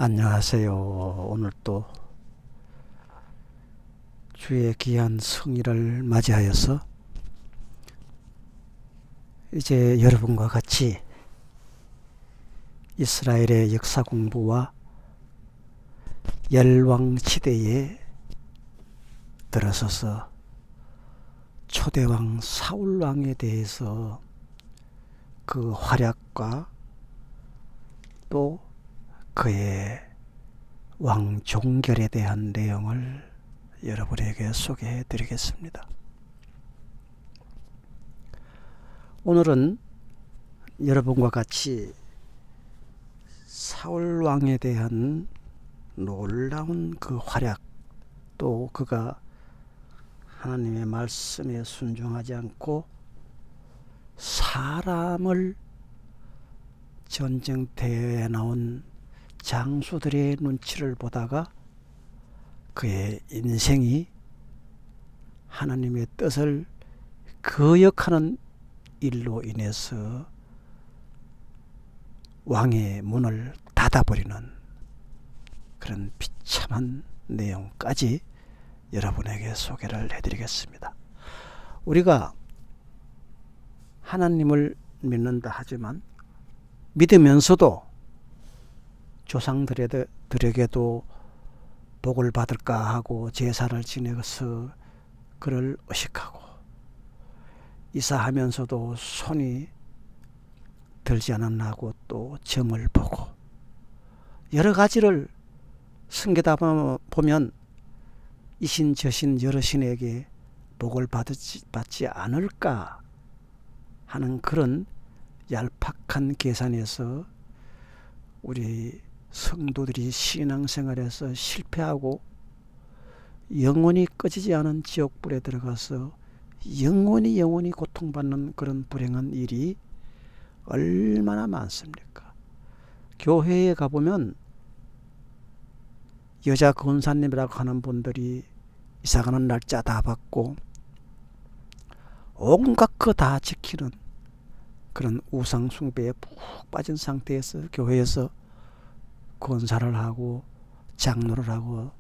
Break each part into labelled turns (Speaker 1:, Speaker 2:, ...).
Speaker 1: 안녕하세요. 오늘 또 주의 귀한 성일을 맞이하여서 이제 여러분과 같이 이스라엘의 역사 공부와 열왕시대에 들어서서 초대왕 사울왕에 대해서 그 활약과 또 그의 왕 종결에 대한 내용을 여러분에게 소개해 드리겠습니다. 오늘은 여러분과 같이 사울왕에 대한 놀라운 그 활약, 또 그가 하나님의 말씀에 순종하지 않고 사람을 전쟁터에 나온 장수들의 눈치를 보다가 그의 인생이 하나님의 뜻을 거역하는 일로 인해서 왕의 문을 닫아버리는 그런 비참한 내용까지 여러분에게 소개를 해드리겠습니다. 우리가 하나님을 믿는다 하지만 믿으면서도 조상들에게도 복을 받을까 하고 제사를 지내서 그를 의식하고 이사하면서도 손이 들지 않았나 하고 또 점을 보고 여러 가지를 숨기다 보면 이신 저신 여러 신에게 복을 받지 않을까 하는 그런 얄팍한 계산에서 우리 성도들이 신앙생활에서 실패하고 영원히 꺼지지 않은 지옥불에 들어가서 영원히 고통받는 그런 불행한 일이 얼마나 많습니까? 교회에 가보면 여자 권사님이라고 하는 분들이 이사가는 날짜 다 받고 온갖 거 다 지키는 그런 우상숭배에 푹 빠진 상태에서 교회에서 권사를 하고 장로를 하고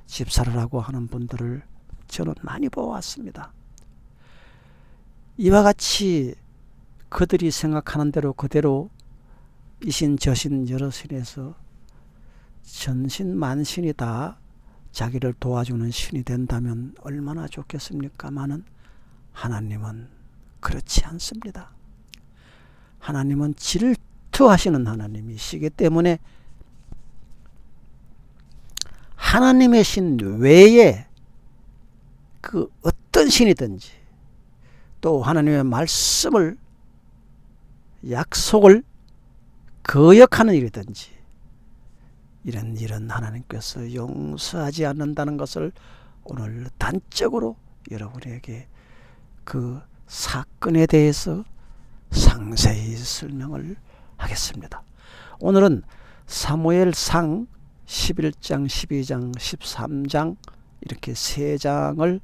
Speaker 1: 집사를 하고 하는 분들을 저는 많이 보았습니다. 이와 같이 그들이 생각하는 대로 그대로 이신 저신 여러 신에서 전신 만신이 다 자기를 도와주는 신이 된다면 얼마나 좋겠습니까마는 하나님은 그렇지 않습니다. 하나님은 질투하시는 하나님이시기 때문에 하나님의 신 외에 그 어떤 신이든지 또 하나님의 말씀을 약속을 거역하는 일이든지 이런 일은 하나님께서 용서하지 않는다는 것을 오늘 단적으로 여러분에게 그 사건에 대해서 상세히 설명을 하겠습니다. 오늘은 사무엘상 11장, 12장, 13장 이렇게 3장을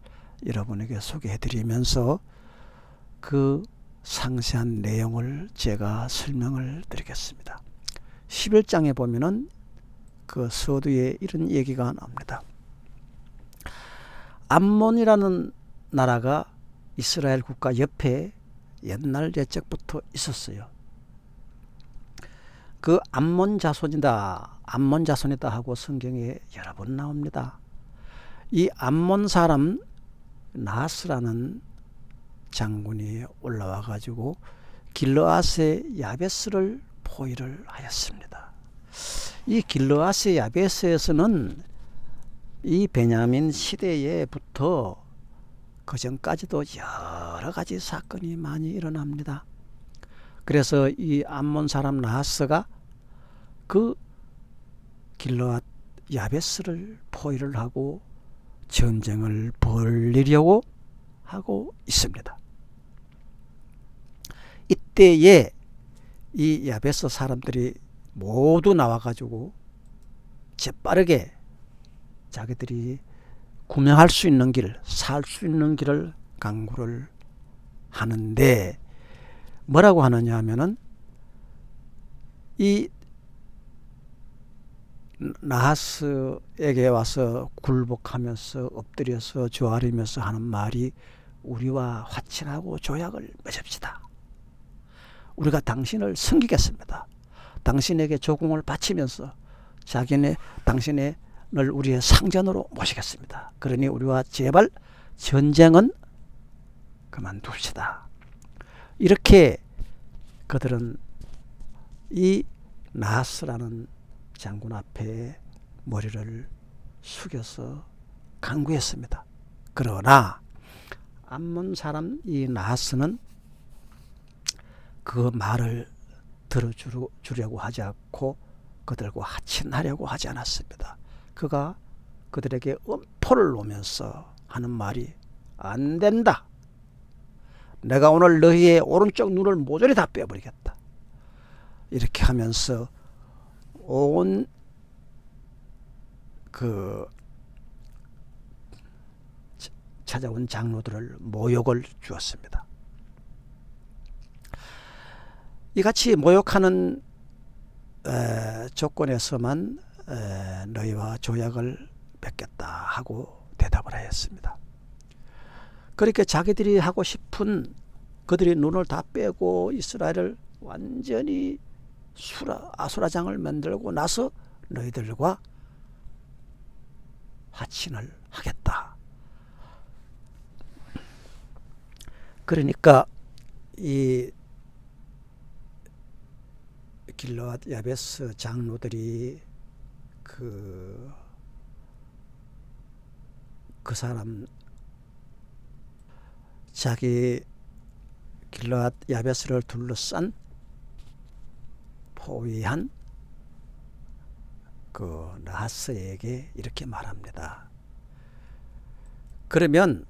Speaker 1: 여러분에게 소개해드리면서 그 상세한 내용을 제가 설명을 드리겠습니다. 11장에 보면은 그 서두에 이런 얘기가 나옵니다. 암몬이라는 나라가 이스라엘 국가 옆에 옛날 옛적부터 있었어요. 그 암몬 자손이다 하고 성경에 여러 번 나옵니다. 이 암몬 사람 나스라는 장군이 올라와 가지고 길르앗의 야베스를 포위를 하였습니다. 이 길르앗의 야베스에서는 이 베냐민 시대에부터 그 전까지도 여러 가지 사건이 많이 일어납니다. 그래서 이 암몬 사람 나하스가 그 길르앗 야베스를 포위를 하고 전쟁을 벌이려고 하고 있습니다. 이때에 이 야베스 사람들이 모두 나와가지고 재빠르게 자기들이 구명할 수 있는 길, 살 수 있는 길을 강구를 하는데 뭐라고 하느냐 하면은 이 나하스에게 와서 굴복하면서 엎드려서 조아리면서 하는 말이 우리와 화친하고 조약을 맺읍시다. 우리가 당신을 섬기겠습니다. 당신에게 조공을 바치면서 당신을 우리의 상전으로 모시겠습니다. 그러니 우리와 제발 전쟁은 그만둡시다. 이렇게 그들은 이 나하스라는 장군 앞에 머리를 숙여서 간구했습니다. 그러나 암몬 사람 이 나하스는 그 말을 들어주려고 하지 않고 그들과 하친하려고 하지 않았습니다. 그가 그들에게 엄포를 놓으면서 하는 말이 안 된다. 내가 오늘 너희의 오른쪽 눈을 모조리 다 빼버리겠다. 이렇게 하면서 온 찾아온 장로들을 모욕을 주었습니다. 이같이 모욕하는 조건에서만 너희와 조약을 맺겠다 하고 대답을 하였습니다. 그렇게 자기들이 하고 싶은 그들이 눈을 다 빼고 이스라엘을 완전히 아수라장을 만들고 나서 너희들과 화친을 하겠다. 그러니까 이 길르앗 야베스 장로들이 그 사람 자기 길르앗 야베스를 둘러싼 포위한 그 나하스에게 이렇게 말합니다. 그러면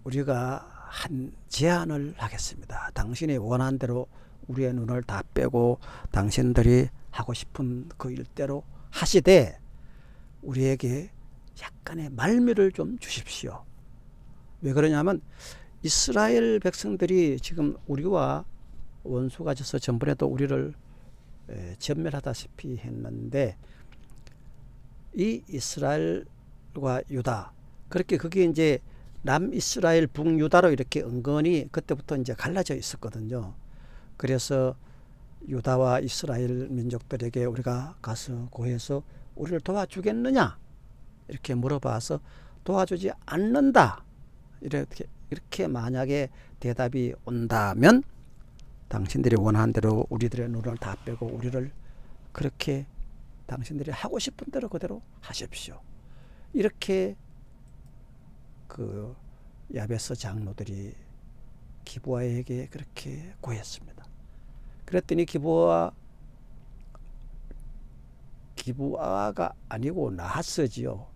Speaker 1: 우리가 한 제안을 하겠습니다. 당신이 원하는 대로 우리의 눈을 다 빼고 당신들이 하고 싶은 그 일대로 하시되 우리에게 약간의 말미를 좀 주십시오. 왜 그러냐면 이스라엘 백성들이 지금 우리와 원수가 져서 전번에도 우리를 전멸하다시피 했는데 이 이스라엘과 유다 그렇게 그게 이제 남이스라엘 북유다로 이렇게 은근히 그때부터 이제 갈라져 있었거든요. 그래서 유다와 이스라엘 민족들에게 우리가 가서 고해서 우리를 도와주겠느냐 이렇게 물어봐서 도와주지 않는다 이렇게 만약에 대답이 온다면 당신들이 원하는 대로 우리들의 눈을 다 빼고 우리를 그렇게 당신들이 하고 싶은 대로 그대로 하십시오. 이렇게 그 야베스 장로들이 기브아에게 그렇게 고했습니다. 그랬더니 기브아가 아니고 나하스지요.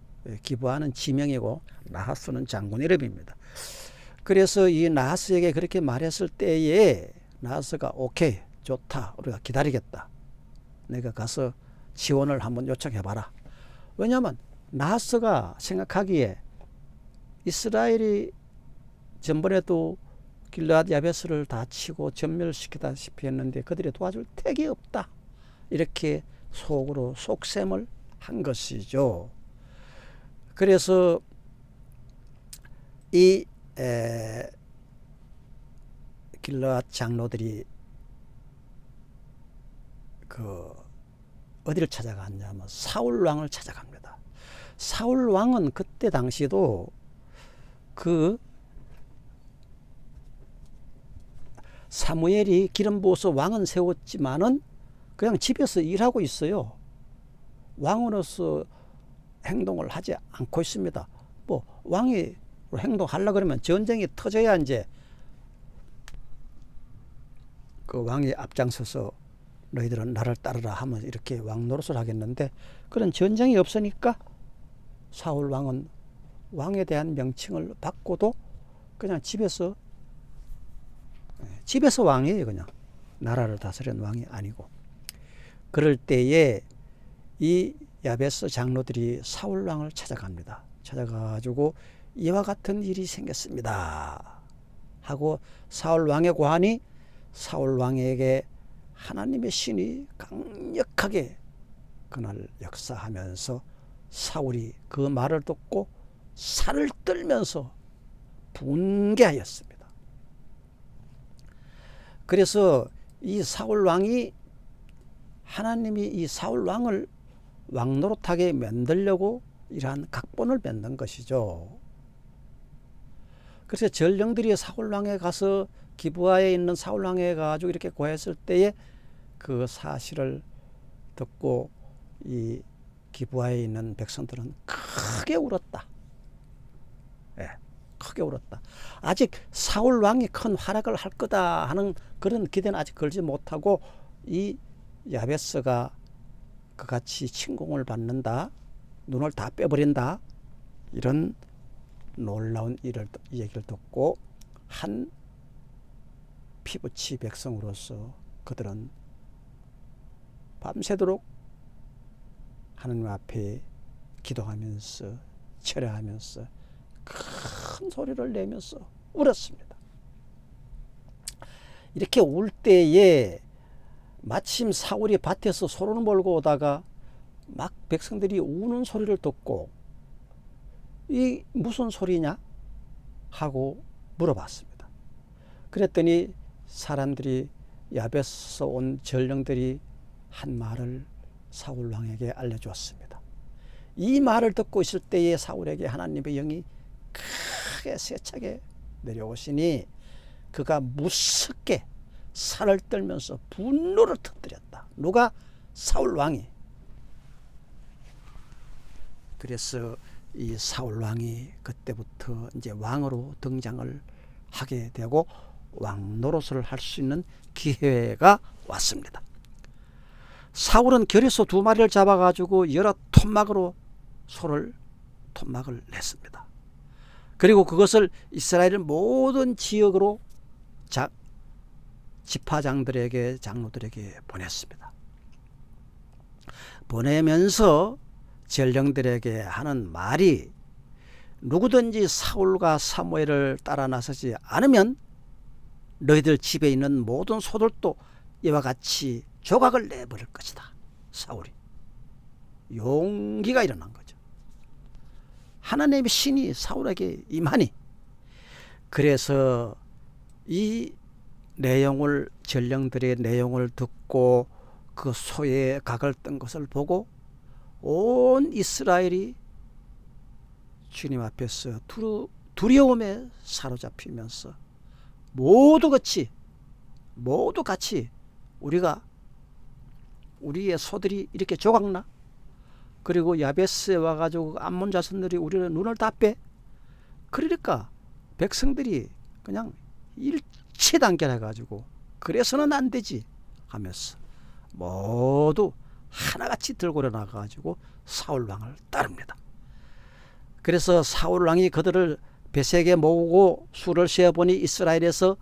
Speaker 1: 기브아는 지명이고 나하스는 장군 이름입니다. 그래서 이 나하스에게 그렇게 말했을 때에 나하스가 오케이 좋다 우리가 기다리겠다. 내가 가서 지원을 한번 요청해봐라. 왜냐하면 나하스가 생각하기에 이스라엘이 전번에도 길르앗 야베스를 다 치고 전멸시키다시피 했는데 그들이 도와줄 택이 없다. 이렇게 속으로 속셈을 한 것이죠. 그래서 이 길르앗 장로들이 어디를 찾아갔냐면 사울 왕을 찾아갑니다. 사울 왕은 그때 당시도 사무엘이 기름 부어서 왕은 세웠지만은 그냥 집에서 일하고 있어요. 왕으로서 행동을 하지 않고 있습니다. 뭐 왕이 행동하려고 그러면 전쟁이 터져야 이제 그 왕이 앞장서서 너희들은 나를 따르라 하면 이렇게 왕 노릇을 하겠는데 그런 전쟁이 없으니까 사울 왕은 왕에 대한 명칭을 받고도 그냥 집에서 왕이에요. 그냥 나라를 다스리는 왕이 아니고. 그럴 때에 이 야베스 장로들이 사울 왕을 찾아갑니다. 찾아가지고 이와 같은 일이 생겼습니다 하고 사울 왕의 고하니 사울 왕에게 하나님의 신이 강력하게 그날 역사하면서 사울이 그 말을 듣고 살을 떨면서 분개하였습니다. 그래서 이 사울 왕이 하나님이 이 사울 왕을 왕노릇하게 만들려고 이러한 각본을 만든 것이죠. 그래서 전령들이 사울 왕에 가서 기브아에 있는 사울 왕에 가지고 이렇게 고했을 때에 그 사실을 듣고 이 기브아에 있는 백성들은 크게 울었다. 예, 크게 울었다. 아직 사울 왕이 큰 활약을 할 거다 하는 그런 기대는 아직 걸지 못하고 이 야베스가 그같이 침공을 받는다, 눈을 다 빼버린다, 이런 놀라운 이 얘기를 듣고 한 피부치 백성으로서 그들은 밤새도록 하나님 앞에 기도하면서 철야하면서 큰 소리를 내면서 울었습니다. 이렇게 울 때에 마침 사울이 밭에서 소를 몰고 오다가 막 백성들이 우는 소리를 듣고 이 무슨 소리냐 하고 물어봤습니다. 그랬더니 사람들이 야베스에서 온 전령들이 한 말을 사울 왕에게 알려주었습니다. 이 말을 듣고 있을 때에 사울에게 하나님의 영이 크게 세차게 내려오시니 그가 무섭게 살을 떨면서 분노를 터뜨렸다. 누가? 사울 왕이. 그래서 이 사울 왕이 그때부터 이제 왕으로 등장을 하게 되고 왕 노릇을 할 수 있는 기회가 왔습니다. 사울은 결의소 2마리를 잡아가지고 여러 토막으로 토막을 냈습니다. 그리고 그것을 이스라엘 모든 지역으로 지파장들에게, 장로들에게 보냈습니다. 보내면서 전령들에게 하는 말이 누구든지 사울과 사무엘을 따라 나서지 않으면 너희들 집에 있는 모든 소들도 이와 같이 조각을 내버릴 것이다. 사울이 용기가 일어난 거죠. 하나님의 신이 사울에게 임하니, 그래서 이 내용을, 전령들의 내용을 듣고 그 소의 각을 뜬 것을 보고 온 이스라엘이 주님 앞에서 두려움에 사로잡히면서 모두 같이 우리의 소들이 이렇게 조각나? 그리고 야베스에 와가지고 암몬 자손들이 우리는 눈을 다 빼? 그러니까 백성들이 그냥 일치단결해가지고 그래서는 안 되지 하면서 모두 하나같이 들고 일어나가지고 사울왕을 따릅니다. 그래서 사울왕이 그들을 베색에 모으고 수를 세어보니 이스라엘에서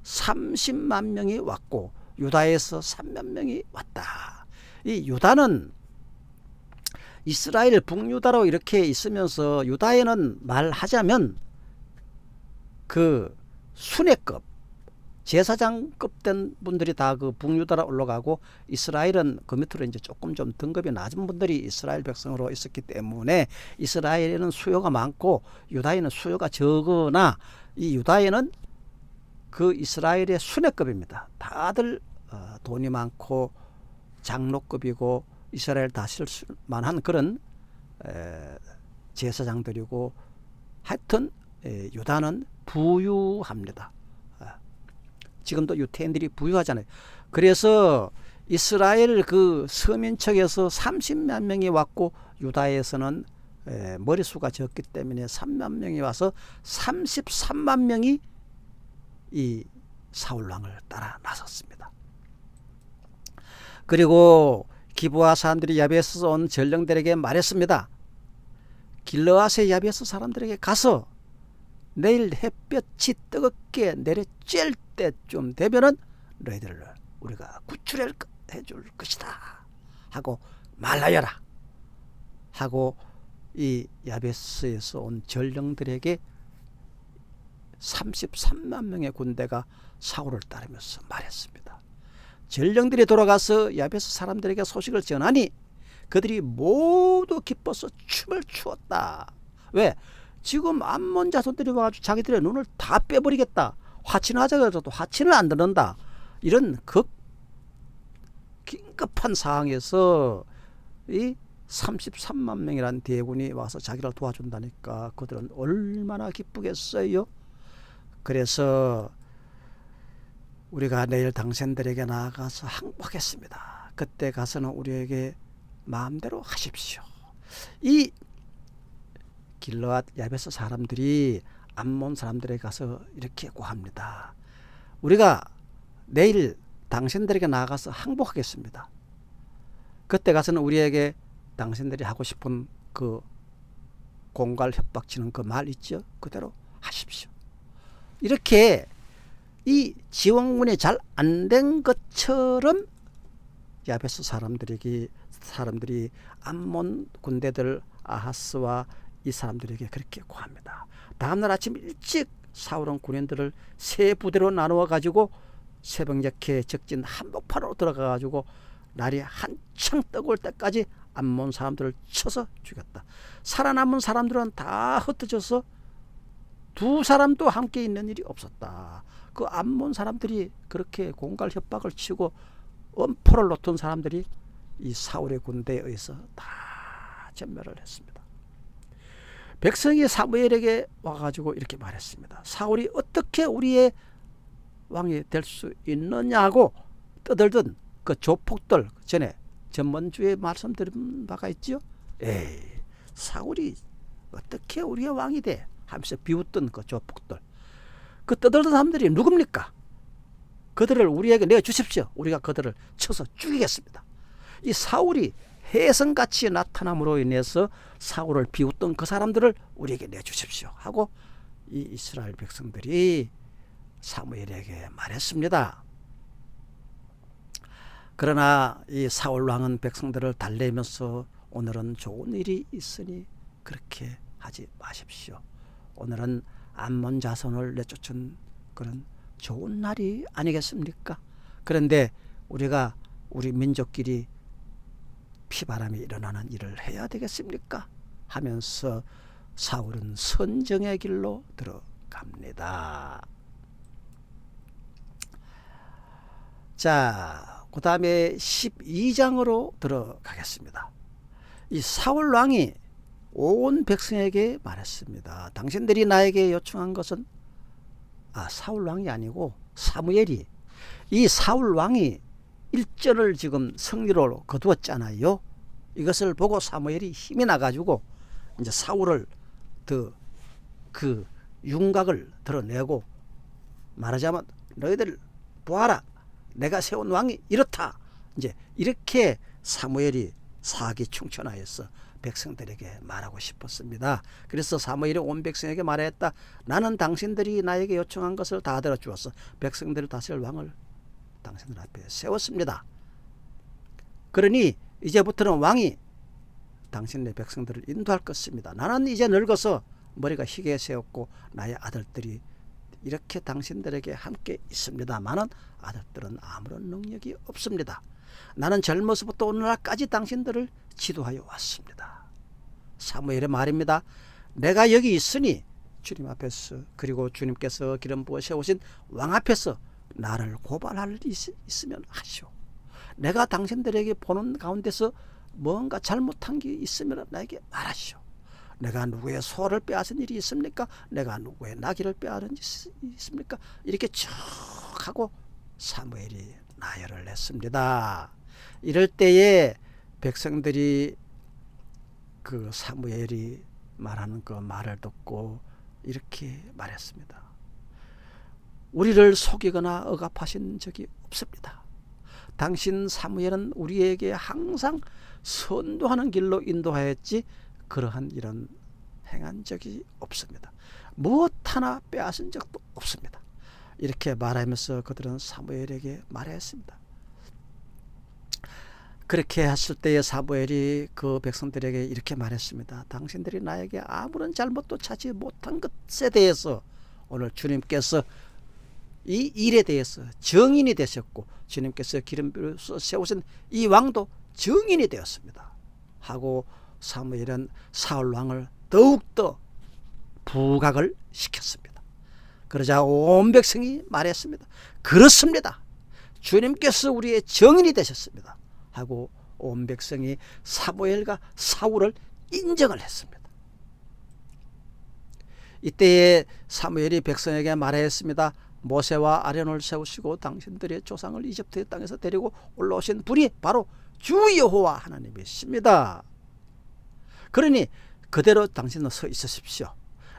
Speaker 1: 30만 명이 왔고 유다에서 3만 명이 왔다. 이 유다는 이스라엘 북유다로 이렇게 있으면서 유다에는 말하자면 그 순회급 제사장급 된 분들이 다 그 북유다로 올라가고 이스라엘은 그 밑으로 이제 조금 좀 등급이 낮은 분들이 이스라엘 백성으로 있었기 때문에 이스라엘에는 수요가 많고 유다에는 수요가 적으나 이 유다에는 그 이스라엘의 순회급입니다. 다들 돈이 많고 장로급이고 이스라엘 다스릴 만한 그런 제사장들이고 하여튼 유다는 부유합니다. 지금도 유태인들이 부유하잖아요. 그래서 이스라엘 그 서민척에서 30만 명이 왔고 유다에서는 머리수가 적기 때문에 3만 명이 와서 33만 명이 이 사울왕을 따라 나섰습니다. 그리고 기브아 사람들이 야베스에서 온 전령들에게 말했습니다. 길르앗의 야베스 사람들에게 가서 내일 햇볕이 뜨겁게 내려쬐을 때쯤 되면은 너희들을 우리가 구출해 줄 것이다 하고 말하여라 하고 이 야베스에서 온 전령들에게 33만 명의 군대가 사울을 따르면서 말했습니다. 전령들이 돌아가서 야베스 사람들에게 소식을 전하니 그들이 모두 기뻐서 춤을 추었다. 왜? 지금 암몬 자손들이 와가지고 자기들의 눈을 다 빼버리겠다. 화친하자 해도 화친을 안 듣는다. 이런 긴급한 상황에서 이 33만 명이라는 대군이 와서 자기를 도와준다니까 그들은 얼마나 기쁘겠어요. 그래서 우리가 내일 당신들에게 나아가서 항복하겠습니다. 그때 가서는 우리에게 마음대로 하십시오. 이 길르앗 야베스 사람들이 암몬 사람들에게 가서 이렇게 고합니다. 우리가 내일 당신들에게 나아가서 항복하겠습니다. 그때 가서는 우리에게 당신들이 하고 싶은 그 공갈 협박치는 그 말 있죠? 그대로 하십시오. 이렇게 이 지원군이 잘 안 된 것처럼 야베스 사람들이 암몬 군대들 아하스와 이 사람들에게 그렇게 고합니다. 다음날 아침 일찍 사울은 군인들을 세 부대로 나누어 가지고 새벽녘에 적진 한복판으로 들어가 가지고 날이 한창 뜨거울 때까지 암몬 사람들을 쳐서 죽였다. 살아남은 사람들은 다 흩어져서 두 사람도 함께 있는 일이 없었다. 그 암몬 사람들이 그렇게 공갈 협박을 치고 엄포를 놓던 사람들이 이 사울의 군대에 의해서 다 전멸을 했습니다. 백성이 사무엘에게 와가지고 이렇게 말했습니다. 사울이 어떻게 우리의 왕이 될 수 있느냐고 떠들던 그 조폭들, 전에 전번주에 말씀드린 바가 있죠. 에이, 사울이 어떻게 우리의 왕이 돼? 하면서 비웃던 그 조폭들, 그 떠들던 사람들이 누굽니까? 그들을 우리에게 내주십시오. 우리가 그들을 쳐서 죽이겠습니다. 이 사울이 혜성같이 나타남으로 인해서 사울을 비웃던 그 사람들을 우리에게 내주십시오 하고 이 이스라엘 백성들이 사무엘에게 말했습니다. 그러나 이 사울 왕은 백성들을 달래면서 오늘은 좋은 일이 있으니 그렇게 하지 마십시오. 오늘은 암몬 자손을 내쫓은 그런 좋은 날이 아니겠습니까? 그런데 우리가 우리 민족끼리 피바람이 일어나는 일을 해야 되겠습니까? 하면서 사울은 선정의 길로 들어갑니다. 자, 그 다음에 12장으로 들어가겠습니다. 이 사울 왕이 온 백성에게 말했습니다. 당신들이 나에게 요청한 것은 사울 왕이 아니고 사무엘이, 이 사울 왕이 일전을 지금 승리로 거두었잖아요. 이것을 보고 사무엘이 힘이 나가지고 이제 사울을 그 윤곽을 드러내고 말하자면 너희들 보아라, 내가 세운 왕이 이렇다. 이제 이렇게 사무엘이 사기충천하여서 백성들에게 말하고 싶었습니다. 그래서 사무엘이 온 백성에게 말했다. 나는 당신들이 나에게 요청한 것을 다 들어주었어. 백성들을 다스릴 왕을 당신들 앞에 세웠습니다. 그러니 이제부터는 왕이 당신네 백성들을 인도할 것입니다. 나는 이제 늙어서 머리가 희게 세웠고 나의 아들들이 이렇게 당신들에게 함께 있습니다만은 아들들은 아무런 능력이 없습니다. 나는 젊어서부터 오늘날까지 당신들을 지도하여 왔습니다. 사무엘의 말입니다. 내가 여기 있으니 주님 앞에서, 그리고 주님께서 기름 부어 세우신 왕 앞에서 나를 고발할 일이 있으면 하시오. 내가 당신들에게 보는 가운데서 뭔가 잘못한 게 있으면 나에게 말하시오. 내가 누구의 소를 빼앗은 일이 있습니까? 내가 누구의 나귀를 빼앗은 일이 있습니까? 이렇게 쭉 하고 사무엘이 나열을 했습니다. 이럴 때에 백성들이 그 사무엘이 말하는 그 말을 듣고 이렇게 말했습니다. 우리를 속이거나 억압하신 적이 없습니다. 당신 사무엘은 우리에게 항상 선도하는 길로 인도하였지 그러한 일은 행한 적이 없습니다. 무엇 하나 빼앗은 적도 없습니다. 이렇게 말하면서 그들은 사무엘에게 말했습니다. 그렇게 했을 때에 사무엘이 그 백성들에게 이렇게 말했습니다. 당신들이 나에게 아무런 잘못도 찾지 못한 것에 대해서 오늘 주님께서 이 일에 대해서 정인이 되셨고 주님께서 기름부로 세우신 이 왕도 정인이 되었습니다 하고 사무엘은 사울 왕을 더욱더 부각을 시켰습니다. 그러자 온 백성이 말했습니다. 그렇습니다. 주님께서 우리의 정인이 되셨습니다 하고 온 백성이 사무엘과 사울을 인정을 했습니다. 이때에 사무엘이 백성에게 말하였습니다. 모세와 아론을 세우시고 당신들의 조상을 이집트의 땅에서 데리고 올라오신 분이 바로 주 여호와 하나님이십니다. 그러니 그대로 당신은 서 있으십시오.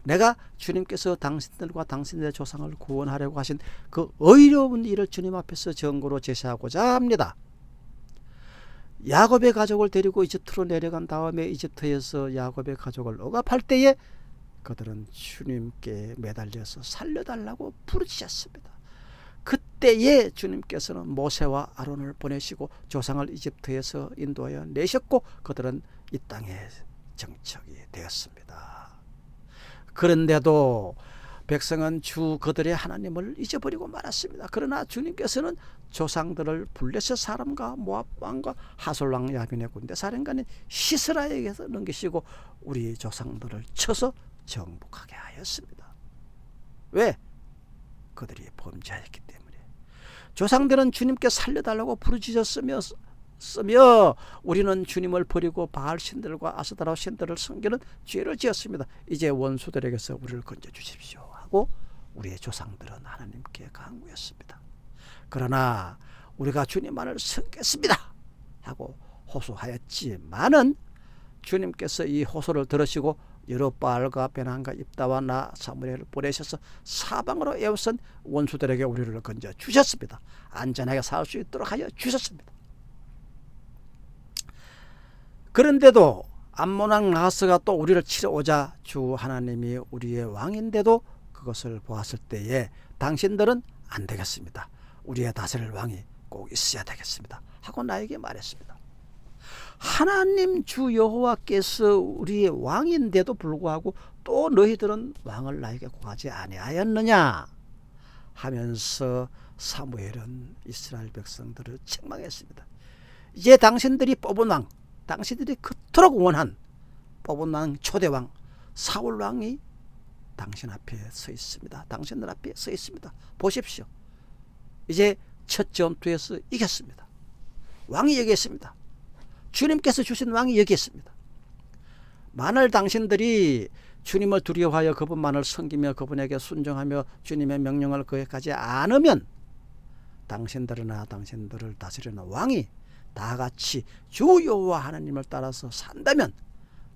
Speaker 1: 내가 주님께서 당신들과 당신들의 조상을 구원하려고 하신 그 의로운 일을 주님 앞에서 증거로 제시하고자 합니다. 야곱의 가족을 데리고 이집트로 내려간 다음에 이집트에서 야곱의 가족을 억압할 때에 그들은 주님께 매달려서 살려달라고 부르짖었습니다. 그때에 주님께서는 모세와 아론을 보내시고 조상을 이집트에서 인도하여 내셨고 그들은 이 땅에 정착이 되었습니다. 그런데도 백성은 주 그들의 하나님을 잊어버리고 말았습니다. 그러나 주님께서는 조상들을 블레셋 사람과 모압 왕과 하솔 왕 야빈의 군대 사령관인 시스라에게서 넘기시고 우리 조상들을 쳐서 정복하게 하였습니다. 왜? 그들이 범죄하였기 때문에. 조상들은 주님께 살려달라고 부르짖었으며 우리는 주님을 버리고 바알 신들과 아스타라 신들을 섬기는 죄를 지었습니다. 이제 원수들에게서 우리를 건져주십시오 하고 우리의 조상들은 하나님께 간구했습니다. 그러나 우리가 주님만을 섬겼습니다 하고 호소하였지만은 주님께서 이 호소를 들으시고 여룹바알과 베난과 입다와 나 사무엘을 보내셔서 사방으로 에워싼 원수들에게 우리를 건져 주셨습니다. 안전하게 살 수 있도록 하여 주셨습니다. 그런데도 암몬 왕 나하스가 또 우리를 치러 오자 주 하나님이 우리의 왕인데도 그것을 보았을 때에 당신들은 안 되겠습니다. 우리의 다스릴 왕이 꼭 있어야 되겠습니다 하고 나에게 말했습니다. 하나님 주 여호와께서 우리의 왕인데도 불구하고 또 너희들은 왕을 나에게 구하지 아니하였느냐 하면서 사무엘은 이스라엘 백성들을 책망했습니다. 이제 당신들이 뽑은 왕, 당신들이 그토록 원한 뽑은 왕 초대왕 사울 왕이 당신 앞에 서 있습니다. 당신들 앞에 서 있습니다. 보십시오. 이제 첫 전투에서 이겼습니다. 왕이 여기 있습니다. 주님께서 주신 왕이 여기 있습니다. 만일 당신들이 주님을 두려워하여 그분만을 섬기며 그분에게 순종하며 주님의 명령을 거역하지 않으면 당신들이나 당신들을 다스리는 왕이 다같이 주 여호와 하나님을 따라서 산다면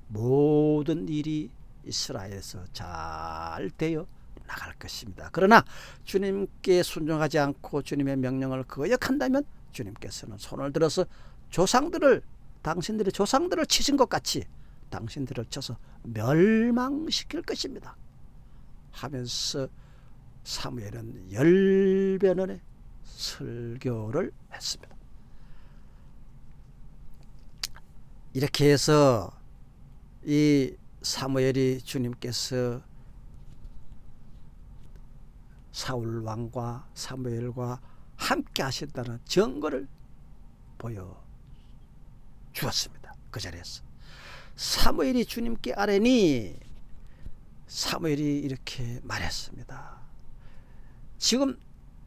Speaker 1: 모든 일이 이스라엘에서 잘 되어 나갈 것입니다. 그러나 주님께 순종하지 않고 주님의 명령을 거역한다면 주님께서는 손을 들어서 당신들의 조상들을 치신 것 같이 당신들을 쳐서 멸망시킬 것입니다 하면서 사무엘은 10변의 설교를 했습니다. 이렇게 해서 이 사무엘이 주님께서 사울 왕과 사무엘과 함께 하신다는 증거를 보여주었습니다. 그 자리에서 사무엘이 주님께 아뢰니 사무엘이 이렇게 말했습니다. 지금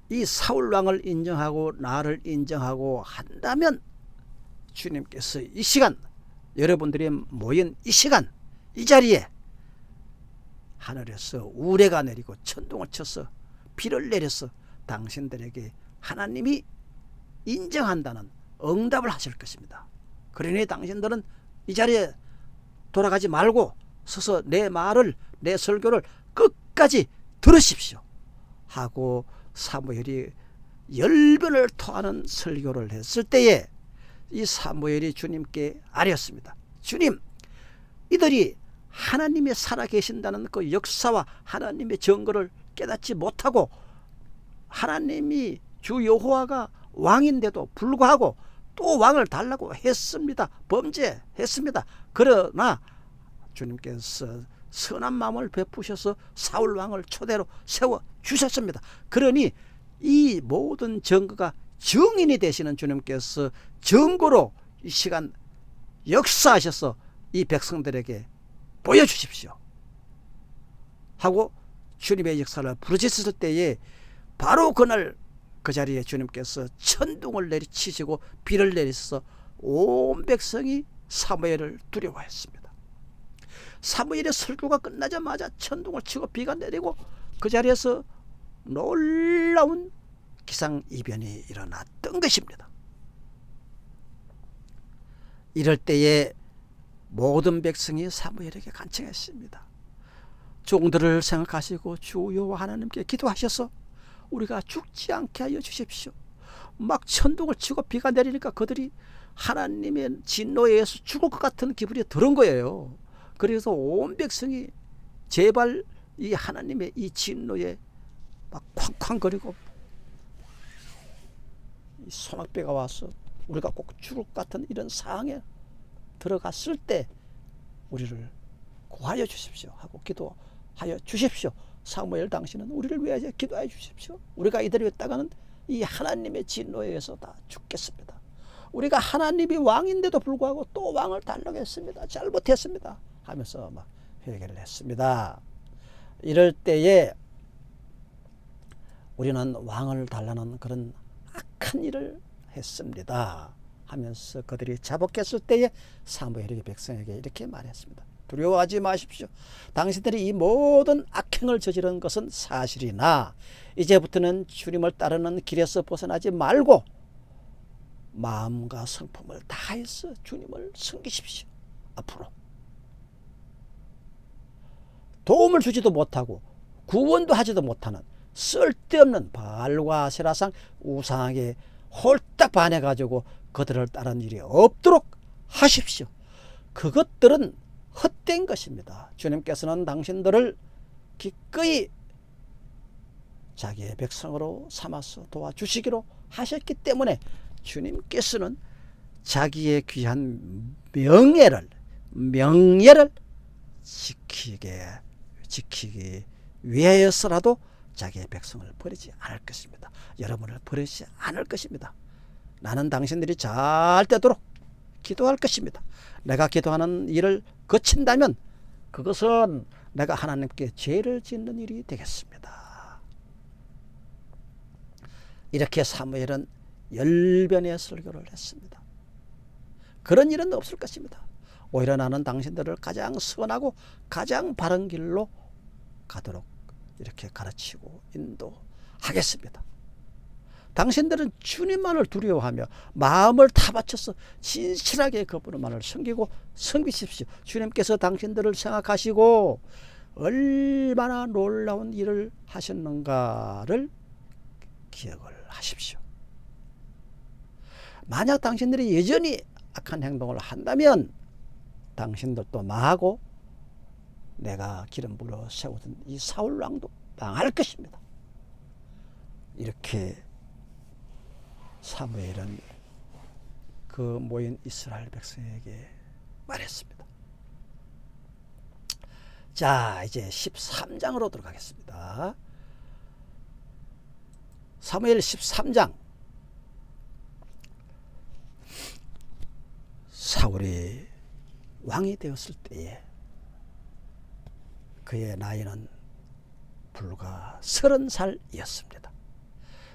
Speaker 1: 이 사울 왕을 인정하고 나를 인정하고 한다면 주님께서 이 시간 여러분들이 모인 이 시간 이 자리에 하늘에서 우레가 내리고 천둥을 쳐서 비를 내려서 당신들에게 하나님이 인정한다는 응답을 하실 것입니다. 그러니 당신들은 이 자리에 돌아가지 말고 서서 내 말을 내 설교를 끝까지 들으십시오 하고 사무엘이 10변을 토하는 설교를 했을 때에 이 사무엘이 주님께 아뢰었습니다. 주님, 이들이 하나님이 살아계신다는 그 역사와 하나님의 증거를 깨닫지 못하고 하나님이 주 여호와가 왕인데도 불구하고 또 왕을 달라고 했습니다. 범죄했습니다. 그러나 주님께서 선한 마음을 베푸셔서 사울 왕을 초대로 세워 주셨습니다. 그러니 이 모든 증거가 증인이 되시는 주님께서 증거로 이 시간 역사하셔서 이 백성들에게 보여주십시오 하고 주님의 역사를 부르짖었을 때에 바로 그날 그 자리에 주님께서 천둥을 내리치시고 비를 내리셔서 온 백성이 사무엘을 두려워했습니다. 사무엘의 설교가 끝나자마자 천둥을 치고 비가 내리고 그 자리에서 놀라운 기상이변이 일어났던 것입니다. 이럴 때에 모든 백성이 사무엘에게 간청했습니다. 종들을 생각하시고 주여 하나님께 기도하셔서 우리가 죽지 않게 하여 주십시오. 막 천둥을 치고 비가 내리니까 그들이 하나님의 진노에 의해서 죽을 것 같은 기분이 들은 거예요. 그래서 온 백성이 제발 이 하나님의 이 진노에 막 쾅쾅거리고 소낙비가 와서 우리가 꼭 죽을 것 같은 이런 상황에 들어갔을 때 우리를 구하여 주십시오 하고 기도하여 주십시오. 사무엘 당신은 우리를 위하여 기도하여 주십시오. 우리가 이대로 있다가는 이 하나님의 진노에 의해서 다 죽겠습니다. 우리가 하나님이 왕인데도 불구하고 또 왕을 달라했습니다. 잘못했습니다 하면서 막 회개를 했습니다. 이럴 때에 우리는 왕을 달라는 그런 악한 일을 했습니다 하면서 그들이 자복했을 때에 사무엘이 백성에게 이렇게 말했습니다. 두려워하지 마십시오. 당신들이 이 모든 악행을 저지른 것은 사실이나 이제부터는 주님을 따르는 길에서 벗어나지 말고 마음과 성품을 다해서 주님을 섬기십시오. 앞으로 도움을 주지도 못하고 구원도 하지도 못하는 쓸데없는 바알과 아세라상 우상에게 홀딱 반해가지고 그들을 따르는 일이 없도록 하십시오. 그것들은 헛된 것입니다. 주님께서는 당신들을 기꺼이 자기의 백성으로 삼아서 도와주시기로 하셨기 때문에 주님께서는 자기의 귀한 명예를 지키기 위하여서라도 자기의 백성을 버리지 않을 것입니다. 여러분을 버리지 않을 것입니다. 나는 당신들이 잘 되도록 기도할 것입니다. 내가 기도하는 일을 거친다면 그것은 내가 하나님께 죄를 짓는 일이 되겠습니다. 이렇게 사무엘은 열변의 설교를 했습니다. 그런 일은 없을 것입니다. 오히려 나는 당신들을 가장 선하고 가장 바른 길로 가도록 이렇게 가르치고 인도하겠습니다. 당신들은 주님만을 두려워하며 마음을 다 바쳐서 진실하게 그분만을 섬기고 섬기십시오. 주님께서 당신들을 생각하시고 얼마나 놀라운 일을 하셨는가를 기억을 하십시오. 만약 당신들이 여전히 악한 행동을 한다면 당신들도 망하고 내가 기름 부어 세우던 이 사울 왕도 망할 것입니다. 이렇게 사무엘은 그 모인 이스라엘 백성에게 말했습니다. 자, 이제 13장으로 들어가겠습니다. 사무엘 13장. 사울이 왕이 되었을 때에 그의 나이는 불과 30살이었습니다.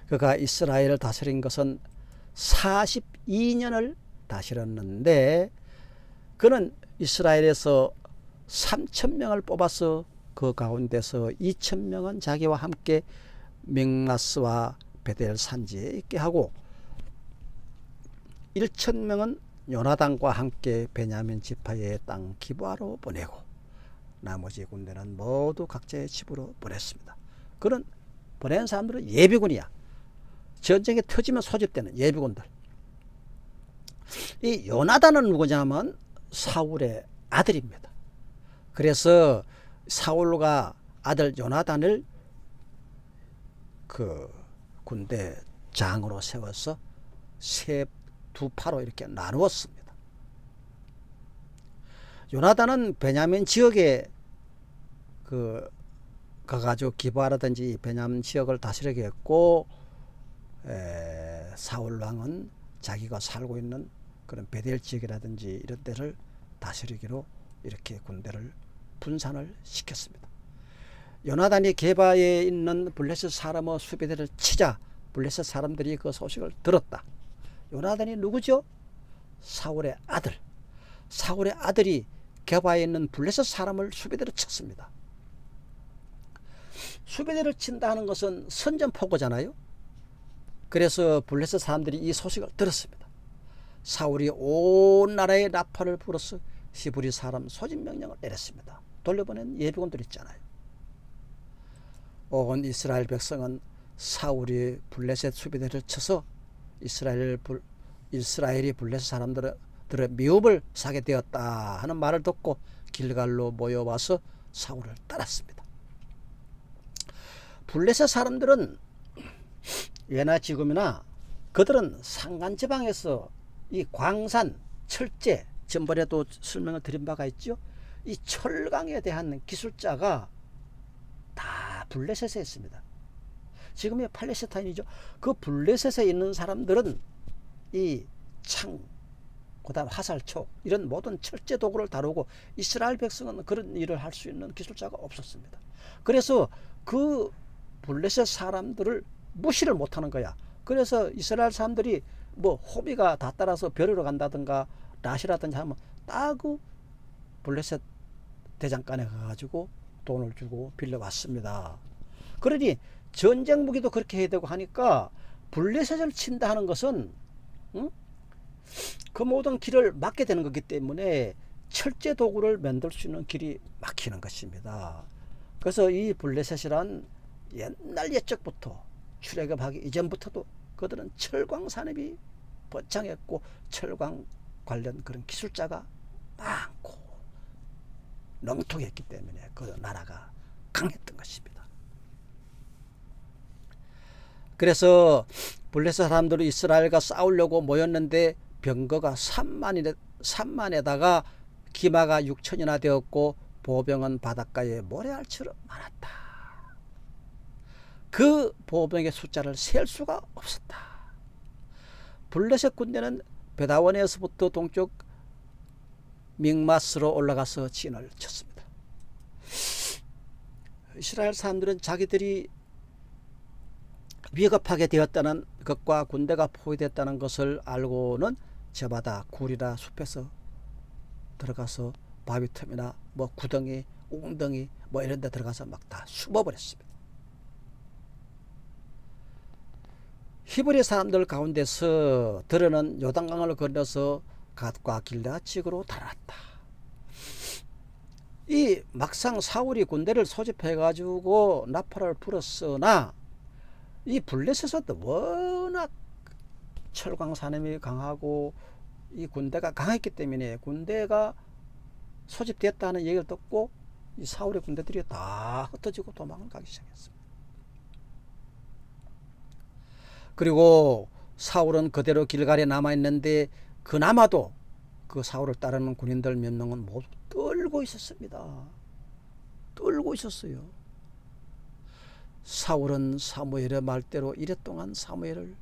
Speaker 1: 그가 이스라엘을 다스린 것은 42년을 다스렸는데 그는 이스라엘에서 3,000명을 뽑아서 그 가운데서 2,000명은 자기와 함께 믹마스와 베델 산지에 있게 하고 1,000명은 요나단과 함께 베냐민 지파의 땅 기브아로 보내고 나머지 군대는 모두 각자의 집으로 보냈습니다. 그는 보낸 사람들은 예비군이야. 전쟁에 터지면 소집되는 예비군들. 이 요나단은 누구냐면 사울의 아들입니다. 그래서 사울과 아들 요나단을 그 군대 장으로 세워서 두 파로 이렇게 나누었습니다. 요나단은 베냐민 지역에 가가지고 기브아라든지 베냐민 지역을 다스리게 했고 사울 왕은 자기가 살고 있는 그런 베델 지역이라든지 이런 데를 다스리기로 이렇게 군대를 분산을 시켰습니다. 요나단이 게바에 있는 블레셋 사람의 수비대를 치자 블레셋 사람들이 그 소식을 들었다. 요나단이 누구죠? 사울의 아들. 사울의 아들이 게바에 있는 블레셋 사람을 수비대로 쳤습니다. 수비대를 친다 하는 것은 선전포고잖아요. 그래서 블레셋 사람들이 이 소식을 들었습니다. 사울이 온 나라에 나팔을 불어서 히브리 사람 소집 명령을 내렸습니다. 돌려보낸 예비군들 있잖아요. 온 이스라엘 백성은 사울이 블레셋 수비대를 쳐서 이스라엘이 블레셋 사람들의 미움을 사게 되었다 하는 말을 듣고 길갈로 모여와서 사울을 따랐습니다. 블레셋 사람들은 예나 지금이나 그들은 산간지방에서 이 광산, 철제, 전번에도 설명을 드린 바가 있죠. 이 철강에 대한 기술자가 다 블레셋에 있습니다. 지금의 팔레스타인이죠. 그 블레셋에 있는 사람들은 이 창, 그다음 화살촉 이런 모든 철제 도구를 다루고 이스라엘 백성은 그런 일을 할 수 있는 기술자가 없었습니다. 그래서 그 블레셋 사람들을 무시를 못하는 거야. 그래서 이스라엘 사람들이 뭐 호비가 다 따라서 벼르러 간다든가 낫이라든지 하면 딱 그 블레셋 대장간에 가가지고 돈을 주고 빌려왔습니다. 그러니 전쟁 무기도 그렇게 해야 되고 하니까 블레셋을 친다 하는 것은 그 모든 길을 막게 되는 거기 때문에 철제 도구를 만들 수 있는 길이 막히는 것입니다. 그래서 이 블레셋이란 옛날 옛적부터 출애굽하기 이전부터도 그들은 철광 산업이 번창했고 철광 관련 그런 기술자가 많고 능통했기 때문에 그 나라가 강했던 것입니다. 그래서 블레셋 사람들이 이스라엘과 싸우려고 모였는데 병거가 3만에다가 기마가 6천이나 되었고 보병은 바닷가에 모래알처럼 많았다. 그 보병의 숫자를 셀 수가 없었다. 블레셋 군대는 베다원에서부터 동쪽 믹마스로 올라가서 진을 쳤습니다. 이스라엘 사람들은 자기들이 위급하게 되었다는 것과 군대가 포위됐다는 것을 알고는 저마다 굴이나 숲에서 들어가서 바위 틈이나 뭐 구덩이, 웅덩이 뭐 이런 데 들어가서 막 다 숨어버렸습니다. 히브리 사람들 가운데서 들어는 요단강을 건너서 갓과 길르앗 지역으로 달아났다. 이 막상 사울이 군대를 소집해 가지고 나팔을 불었으나 이 블레셋은 워낙 철광 산업이 강하고 이 군대가 강했기 때문에 군대가 소집됐다는 얘기를 듣고 이 사울의 군대들이 다 흩어지고 도망을 가기 시작했습니다. 그리고 사울은 그대로 길갈에 남아있는데 그나마도 그 사울을 따르는 군인들 몇 명은 모두 떨고 있었습니다. 떨고 있었어요. 사울은 사무엘의 말대로 이랫동안 사무엘을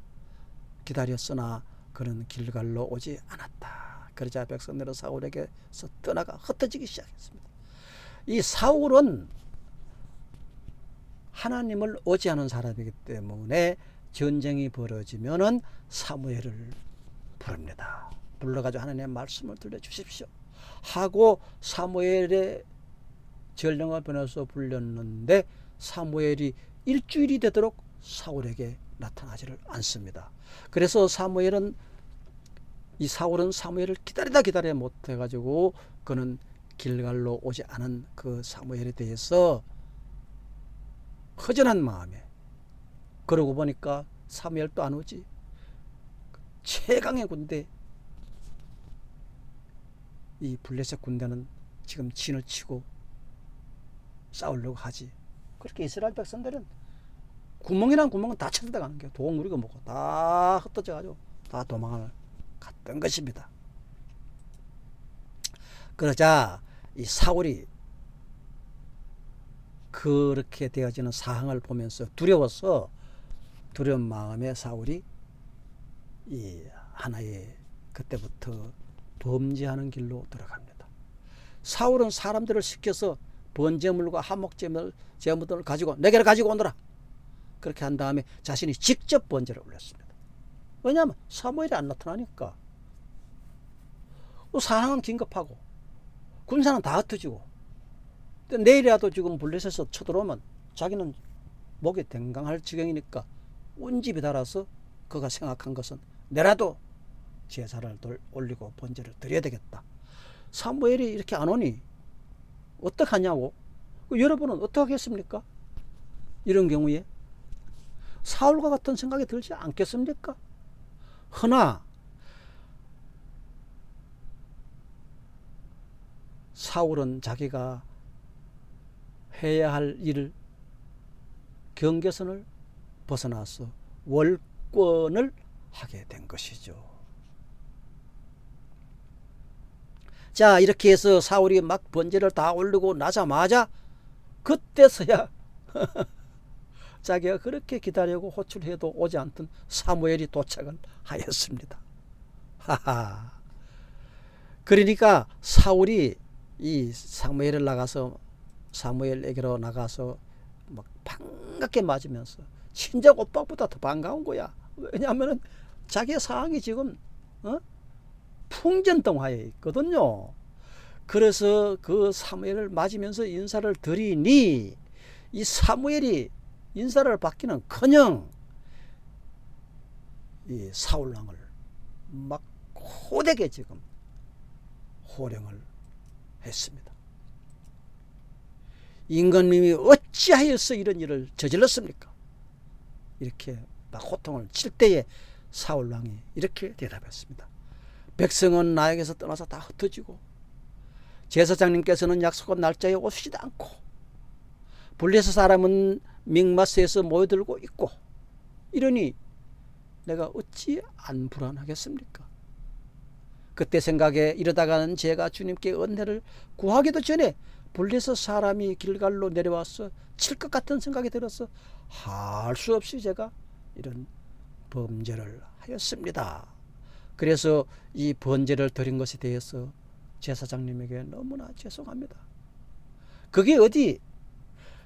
Speaker 1: 기다렸으나 그는 길갈로 오지 않았다. 그러자 백성들은 사울에게서 떠나가 흩어지기 시작했습니다. 이 사울은 하나님을 의지하는 사람이기 때문에 전쟁이 벌어지면은 사무엘을 부릅니다. 불러가지고 하나님의 말씀을 들려주십시오 하고 사무엘의 전령을 보내서 불렸는데 사무엘이 일주일이 되도록 사울에게 나타나지를 않습니다. 그래서 사울은 사무엘을 기다려 못해가지고 그는 길갈로 오지 않은 그 사무엘에 대해서 허전한 마음에 그러고 보니까 사무엘도 안 오지. 최강의 군대 이 블레셋 군대는 지금 진을 치고 싸우려고 하지. 그렇게 이스라엘 백성들은 구멍이란 구멍은 다 찾아가는 거예요. 도구무리고 뭐고 다 흩어져가지고 다 도망을 갔던 것입니다. 그러자 이 사울이 그렇게 되어지는 상황을 보면서 두려워서 두려운 마음에 사울이 이 하나의 그때부터 범죄하는 길로 들어갑니다. 사울은 사람들을 시켜서 번제물과 한목제물을 가지고 내게를 가지고 오너라. 그렇게 한 다음에 자신이 직접 번제를 올렸습니다. 왜냐하면 사무엘이 안 나타나니까. 상황은 긴급하고 군사는 다 흩어지고 내일이라도 지금 블레셋에서 쳐들어오면 자기는 목에 댕강할 지경이니까 온 집이 달아서 그가 생각한 것은 내라도 제사를 올리고 번제를 드려야 되겠다. 사무엘이 이렇게 안 오니 어떡하냐고. 여러분은 어떻게 하겠습니까? 이런 경우에 사울과 같은 생각이 들지 않겠습니까? 허나 사울은 자기가 해야 할 일을 경계선을 벗어나서 월권을 하게 된 것이죠. 자, 이렇게 해서 사울이 막 번제를 다 올리고 나자마자 그때서야 자기가 그렇게 기다리고 호출해도 오지 않던 사무엘이 도착을 하였습니다. 하하. 그러니까 사울이 이 사무엘에게로 나가서 막 반갑게 맞으면서 친정 오빠보다 더 반가운 거야. 왜냐하면 자기의 상황이 지금 풍전등화에 있거든요. 그래서 그 사무엘을 맞으면서 인사를 드리니 이 사무엘이 인사를 받기는커녕 이 사울왕을 막 호되게 지금 호령을 했습니다. 임금님이 어찌하여서 이런 일을 저질렀습니까? 이렇게 막 호통을 칠 때에 사울왕이 이렇게 대답했습니다. 백성은 나에게서 떠나서 다 흩어지고 제사장님께서는 약속한 날짜에 오시지도 않고 블레셋 사람은 mik마스에서 모여들고 있고 이러니 내가 어찌 안 불안하겠습니까? 그때 생각에 이러다가는 제가 주님께 은혜를 구하기도 전에 블레셋 사람이 길갈로 내려와서 칠 것 같은 생각이 들어서 할 수 없이 제가 이런 범죄를 하였습니다. 그래서 이 번제를 드린 것에 대해서 제사장님에게 너무나 죄송합니다. 그게 어디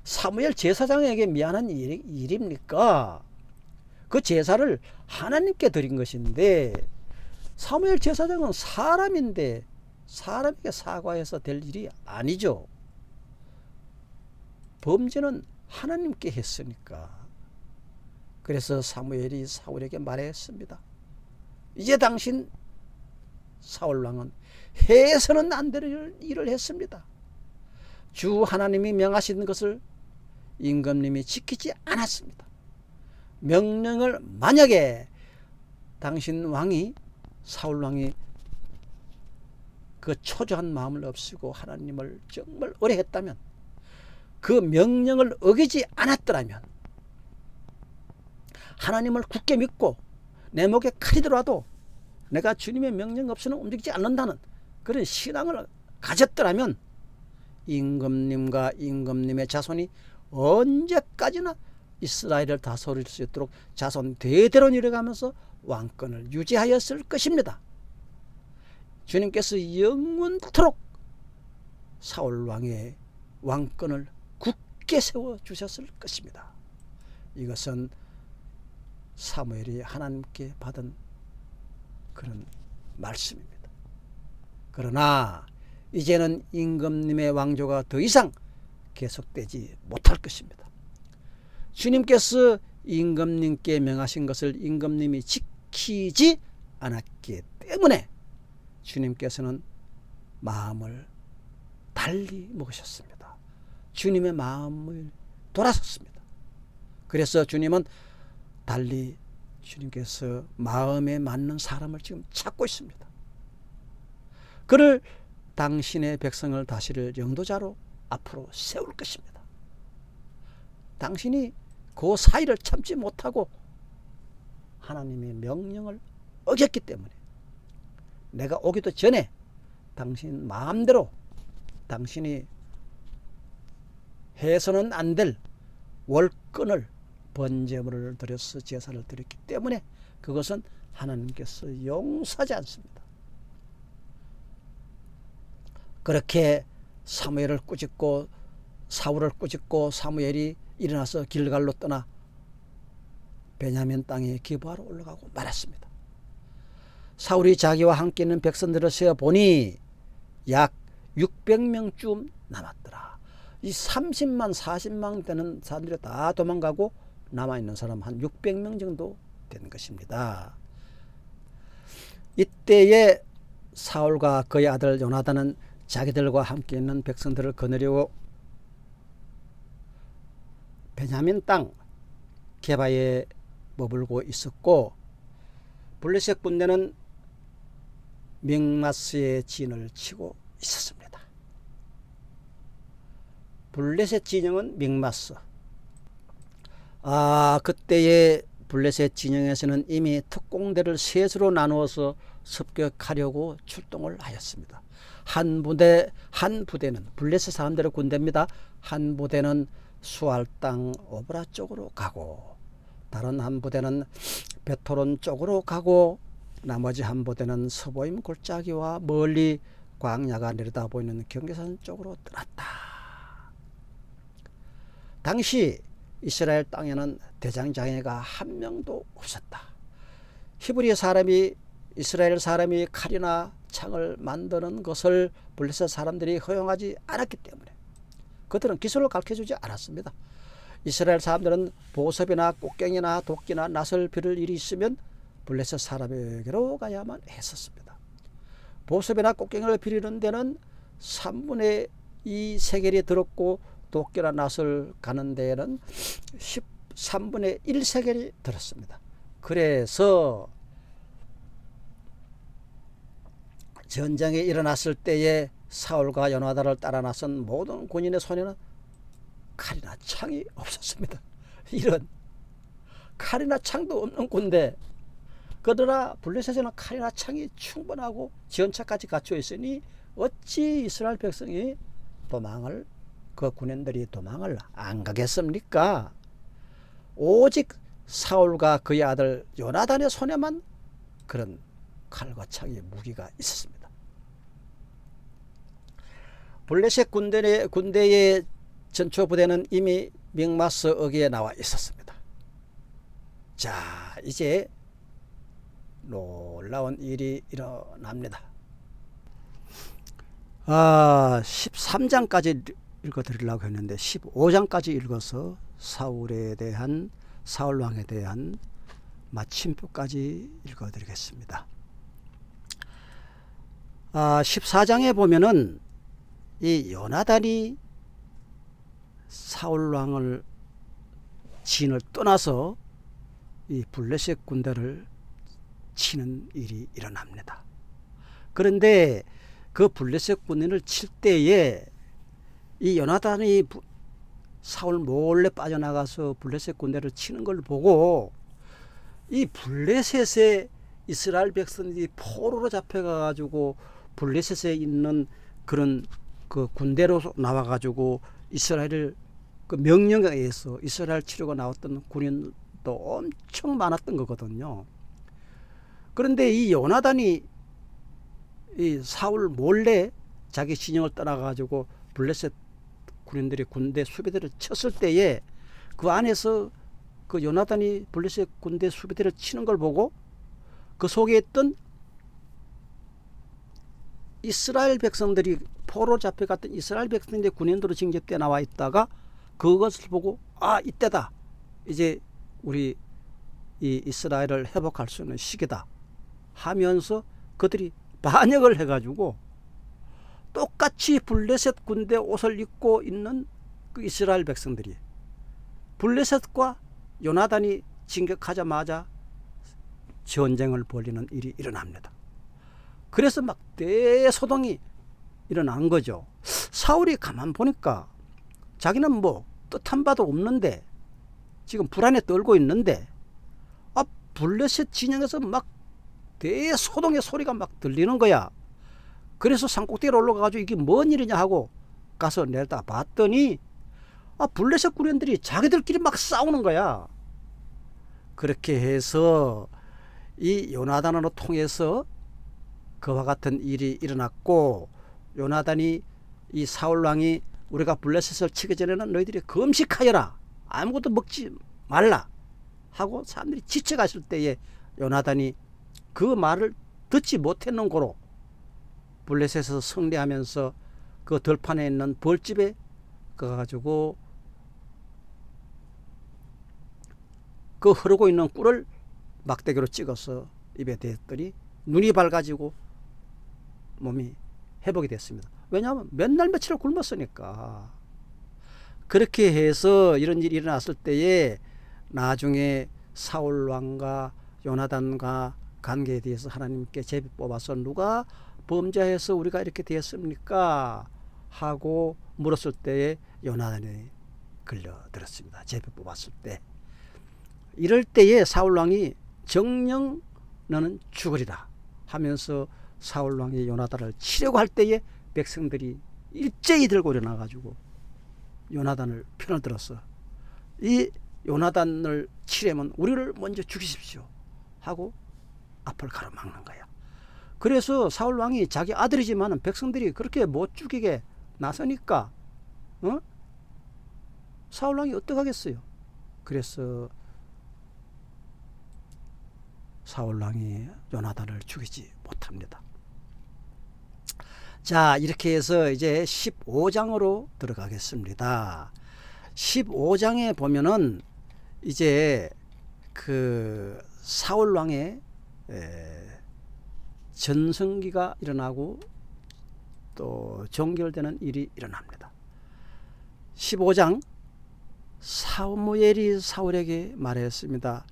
Speaker 1: 사무엘 제사장에게 미안한 일입니까? 그 제사를 하나님께 드린 것인데 사무엘 제사장은 사람인데 사람에게 사과해서 될 일이 아니죠. 범죄는 하나님께 했으니까. 그래서 사무엘이 사울에게 말했습니다. 이제 당신 사울왕은 해서는 안 될 일을 했습니다. 주 하나님이 명하신 것을 임금님이 지키지 않았습니다. 명령을 만약에 당신 왕이 사울왕이 그 초조한 마음을 없애고 하나님을 정말 의뢰했다면 그 명령을 어기지 않았더라면 하나님을 굳게 믿고 내 목에 칼이 들어와도 내가 주님의 명령 없이는 움직이지 않는다는 그런 신앙을 가졌더라면 임금님과 임금님의 자손이 언제까지나 이스라엘을 다스릴 수 있도록 자손 대대로 이뤄가면서 왕권을 유지하였을 것입니다. 주님께서 영원토록 사울왕의 왕권을 굳게 세워주셨을 것입니다. 이것은 사무엘이 하나님께 받은 그런 말씀입니다. 그러나 이제는 임금님의 왕조가 더 이상 계속되지 못할 것입니다. 주님께서 임금님께 명하신 것을 임금님이 지키지 않았기 때문에 주님께서는 마음을 달리 먹으셨습니다. 주님의 마음을 돌아섰습니다. 그래서 주님은 달리 주님께서 마음에 맞는 사람을 지금 찾고 있습니다. 그를 당신의 백성을 다스릴 영도자로 앞으로 세울 것입니다. 당신이 그 사이를 참지 못하고 하나님의 명령을 어겼기 때문에 내가 오기도 전에 당신 마음대로 당신이 해서는 안 될 월권을 번제물을 드려서 제사를 드렸기 때문에 그것은 하나님께서 용서하지 않습니다. 그렇게 사무엘을 꾸짖고 사울을 꾸짖고 사무엘이 일어나서 길갈로 떠나 베냐민 땅에 기부하러 올라가고 말았습니다. 사울이 자기와 함께 있는 백성들을 세어보니 약 600명쯤 남았더라. 이 30만 40만 되는 사람들이 다 도망가고 남아있는 사람 한 600명 정도 된 것입니다. 이때에 사울과 그의 아들 요나단은 자기들과 함께 있는 백성들을 거느리고 베냐민 땅 게바에 머물고 있었고, 블레셋 군대는 믹마스의 진을 치고 있었습니다. 블레셋 진영은 믹마스. 그때의 블레셋 진영에서는 이미 특공대를 셋으로 나누어서 습격하려고 출동을 하였습니다. 한 부대는 블레셋 사람들의 군대입니다. 한 부대는 수알 땅 오브라 쪽으로 가고, 다른 한 부대는 베토론 쪽으로 가고, 나머지 한 부대는 서보임 골짜기와 멀리 광야가 내려다 보이는 경계선 쪽으로 떠났다. 당시 이스라엘 땅에는 대장장이가 한 명도 없었다. 히브리 사람이, 이스라엘 사람이 칼이나 창을 만드는 것을 블레셋 사람들이 허용하지 않았기 때문에 그들은 기술을 가르쳐주지 않았습니다. 이스라엘 사람들은 보섭이나 꽃갱이나 도끼나 낫을 빌을 일이 있으면 블레셋 사람에게로 가야만 했었습니다. 보섭이나 꽃갱이를 빌리는 데는 3분의 2 세겔이 들었고, 도끼나 낫을 가는 데에는 13분의 1 세겔이 들었습니다. 그래서 전쟁이 일어났을 때에 사울과 요나단을 따라 나선 모든 군인의 손에는 칼이나 창이 없었습니다. 이런 칼이나 창도 없는 군대, 그러나 블레셋에는 칼이나 창이 충분하고 전차까지 갖춰 있으니 어찌 이스라엘 백성이 그 군인들이 도망을 안 가겠습니까? 오직 사울과 그의 아들 요나단의 손에만 그런 칼과 창의 무기가 있었습니다. 블레셋 군대의 전초 부대는 이미 믹마스 어귀에 나와 있었습니다. 자, 이제 놀라운 일이 일어납니다. 13장까지 읽어드리려고 했는데 15장까지 읽어서 사울 왕에 대한 마침표까지 읽어드리겠습니다. 14장에 보면은 이 요나단이 사울 왕을 진을 떠나서 이 블레셋 군대를 치는 일이 일어납니다. 그런데 그 블레셋 군인을 칠 때에 이 요나단이 사울 몰래 빠져나가서 블레셋 군대를 치는 걸 보고 이 블레셋의 이스라엘 백성들이 포로로 잡혀가 가지고 블레셋에 있는 그런 그 군대로 나와가지고 이스라엘을 그 명령에 의해서 이스라엘 치려고 나왔던 군인도 엄청 많았던 거거든요. 그런데 이 요나단이 이 사울 몰래 자기 진영을 떠나가지고 블레셋 군인들이 군대 수비대를 쳤을 때에 그 안에서 그 요나단이 블레셋 군대 수비대를 치는 걸 보고 그 속에 있던 이스라엘 백성들이 포로 잡혀갔던 이스라엘 백성들이 군인으로 징집돼 나와 있다가 그것을 보고 이때다, 이제 우리 이 이스라엘을 회복할 수 있는 시기다 하면서 그들이 반역을 해가지고 똑같이 블레셋 군대 옷을 입고 있는 그 이스라엘 백성들이 블레셋과 요나단이 진격하자마자 전쟁을 벌이는 일이 일어납니다. 그래서 막 대소동이 일어난 거죠. 사울이 가만 보니까 자기는 뭐 뜻한 바도 없는데 지금 불안에 떨고 있는데 블레셋 진영에서 막 대소동의 소리가 막 들리는 거야. 그래서 산꼭대기로 올라가가지고 이게 뭔 일이냐 하고 가서 내다 봤더니 블레셋 군인들이 자기들끼리 막 싸우는 거야. 그렇게 해서 이 요나단으로 통해서 그와 같은 일이 일어났고, 요나단이 이 사울왕이 우리가 블레셋을 치기 전에는 너희들이 금식하여라, 아무것도 먹지 말라 하고 사람들이 지쳐갔을 때에 요나단이 그 말을 듣지 못했는 고로 블레셋에서 승리하면서 그 들판에 있는 벌집에 가가지고 그 흐르고 있는 꿀을 막대기로 찍어서 입에 대었더니 눈이 밝아지고 몸이 회복이 됐습니다. 왜냐하면 맨날 며칠을 굶었으니까. 그렇게 해서 이런 일이 일어났을 때에 나중에 사울왕과 요나단과 관계에 대해서 하나님께 제비 뽑아서 누가 범죄해서 우리가 이렇게 되었습니까? 하고 물었을 때에 요나단이 걸려들었습니다. 제비 뽑았을 때. 이럴 때에 사울왕이 정녕 너는 죽으리라 하면서 사울왕이 요나단을 치려고 할 때에 백성들이 일제히 들고 일어나가지고 요나단을 편을 들어서 이 요나단을 치려면 우리를 먼저 죽이십시오 하고 앞을 가로막는 거야. 그래서 사울왕이 자기 아들이지만 백성들이 그렇게 못 죽이게 나서니까 사울왕이 어떡하겠어요. 그래서 사울왕이 요나단을 죽이지 못합니다. 자, 이렇게 해서 이제 15장으로 들어가겠습니다. 15장에 보면은 이제 그 사울왕의 전성기가 일어나고 또 종결되는 일이 일어납니다. 15장, 사무엘이 사울에게 말했습니다.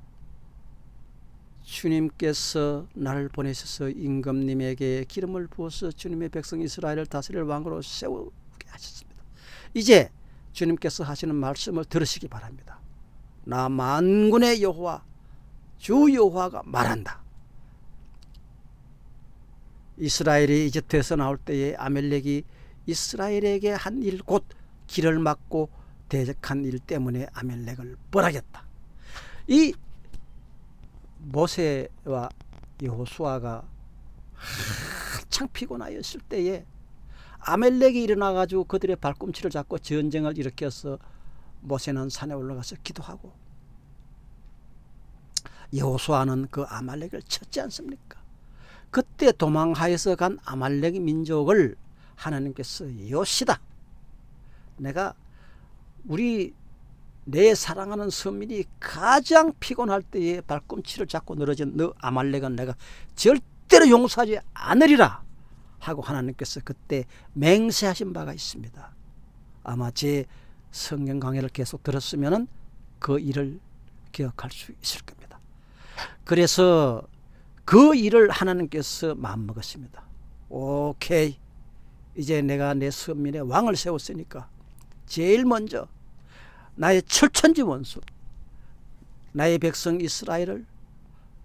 Speaker 1: 주님께서 나를 보내셔서 임금님에게 기름을 부어서 주님의 백성 이스라엘을 다스릴 왕으로 세우게 하셨습니다. 이제 주님께서 하시는 말씀을 들으시기 바랍니다. 나 만군의 여호와 주 여호와가 말한다. 이스라엘이 이집트에서 나올 때에 아멜렉이 이스라엘에게 한 일, 곧 길을 막고 대적한 일 때문에 아멜렉을 벌하겠다. 이 모세와 여호수아가 한창 피곤하였을 때에 아멜렉이 일어나가지고 그들의 발꿈치를 잡고 전쟁을 일으켜서 모세는 산에 올라가서 기도하고 여호수아는 그 아말렉을 쳤지 않습니까? 그때 도망하여서 간 아말렉 민족을 하나님께서 요시다, 내가 내 사랑하는 선민이 가장 피곤할 때에 발꿈치를 잡고 늘어진 너 아말렉은 내가 절대로 용서하지 않으리라 하고 하나님께서 그때 맹세하신 바가 있습니다. 아마 제 성경 강해를 계속 들었으면 그 일을 기억할 수 있을 겁니다. 그래서 그 일을 하나님께서 마음먹었습니다. 오케이, 이제 내가 내 선민의 왕을 세웠으니까 제일 먼저 나의 철천지 원수, 나의 백성 이스라엘을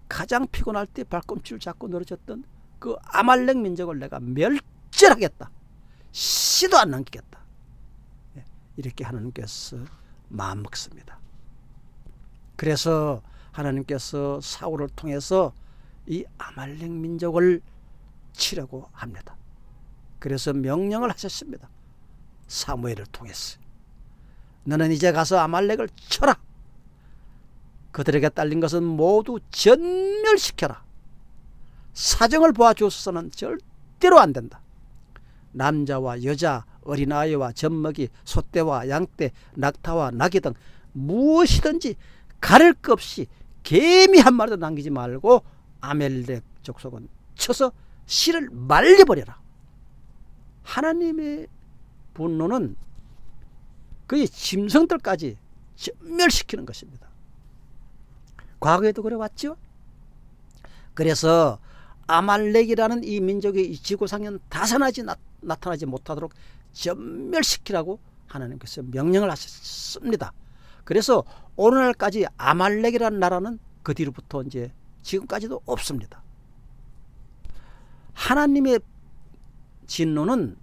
Speaker 1: 가장 피곤할 때 발꿈치를 잡고 늘어졌던 그 아말렉 민족을 내가 멸절하겠다, 씨도 안 남기겠다, 이렇게 하나님께서 마음먹습니다. 그래서 하나님께서 사울을 통해서 이 아말렉 민족을 치려고 합니다. 그래서 명령을 하셨습니다. 사무엘을 통해서 너는 이제 가서 아말렉을 쳐라. 그들에게 딸린 것은 모두 전멸시켜라. 사정을 보아주어서는 절대로 안 된다. 남자와 여자, 어린아이와 젖먹이, 소떼와 양떼, 낙타와 나귀 등 무엇이든지 가릴 것 없이 개미 한 마리도 남기지 말고 아멜렉 족속은 쳐서 씨를 말려버려라. 하나님의 분노는 그의 짐승들까지 전멸시키는 것입니다. 과거에도 그래 왔죠. 그래서 아말렉이라는 이 민족의 이 지구상에는 다산하지 나타나지 못하도록 전멸시키라고 하나님께서 명령을 하셨습니다. 그래서 오늘날까지 아말렉이라는 나라는 그 뒤로부터 이제 지금까지도 없습니다. 하나님의 진노는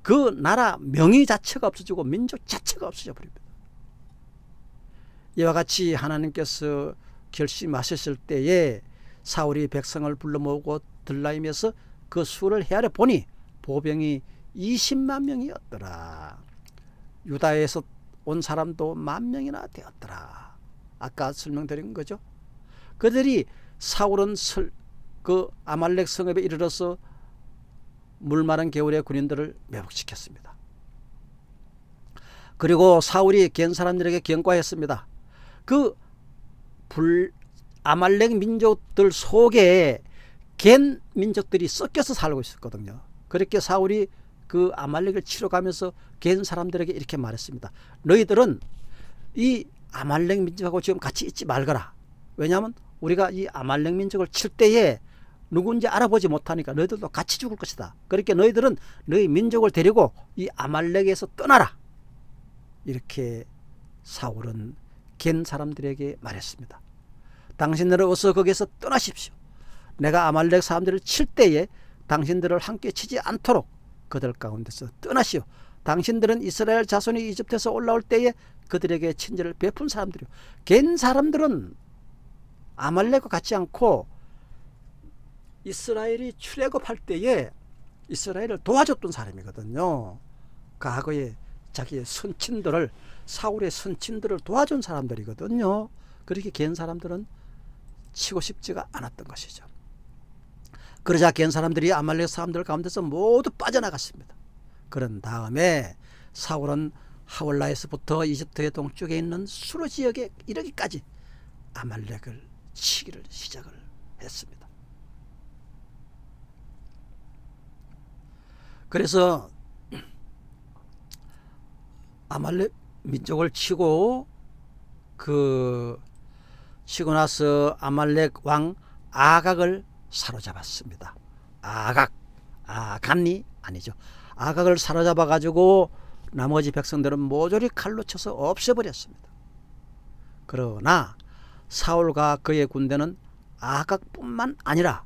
Speaker 1: 그 나라 명의 자체가 없어지고 민족 자체가 없어져 버립니다. 이와 같이 하나님께서 결심하셨을 때에 사울이 백성을 불러 모으고 들라임에서 그 수를 헤아려 보니 보병이 20만 명이었더라. 유다에서 온 사람도 10,000명이나 되었더라. 아까 설명드린 거죠. 그들이 사울은 그 아말렉 성읍에 이르러서 물 마른 겨울의 군인들을 매복시켰습니다. 그리고 사울이 겐 사람들에게 경고했습니다. 그 아말렉 민족들 속에 겐 민족들이 섞여서 살고 있었거든요. 그렇게 사울이 그 아말렉을 치러 가면서 겐 사람들에게 이렇게 말했습니다. 너희들은 이 아말렉 민족하고 지금 같이 있지 말거라. 왜냐하면 우리가 이 아말렉 민족을 칠 때에 누군지 알아보지 못하니까 너희들도 같이 죽을 것이다. 그렇게 너희들은 너희 민족을 데리고 이 아말렉에서 떠나라. 이렇게 사울은 겐 사람들에게 말했습니다. 당신들은 어서 거기에서 떠나십시오. 내가 아말렉 사람들을 칠 때에 당신들을 함께 치지 않도록 그들 가운데서 떠나시오. 당신들은 이스라엘 자손이 이집트에서 올라올 때에 그들에게 친절을 베푼 사람들이요. 겐 사람들은 아말렉과 같지 않고 이스라엘이 출애굽할 때에 이스라엘을 도와줬던 사람이거든요. 과거에 자기의 선친들을, 사울의 선친들을 도와준 사람들이거든요. 그렇게 겐 사람들은 치고 싶지가 않았던 것이죠. 그러자 겐 사람들이 아말렉 사람들 가운데서 모두 빠져나갔습니다. 그런 다음에 사울은 하월라에서부터 이집트의 동쪽에 있는 수르 지역에 이르기까지 아말렉을 치기를 시작을 했습니다. 그래서 아말렉 민족을 치고 나서 아말렉 왕 아각을 사로잡았습니다. 아간이 아니죠. 아각을 사로잡아 가지고 나머지 백성들은 모조리 칼로 쳐서 없애버렸습니다. 그러나 사울과 그의 군대는 아각뿐만 아니라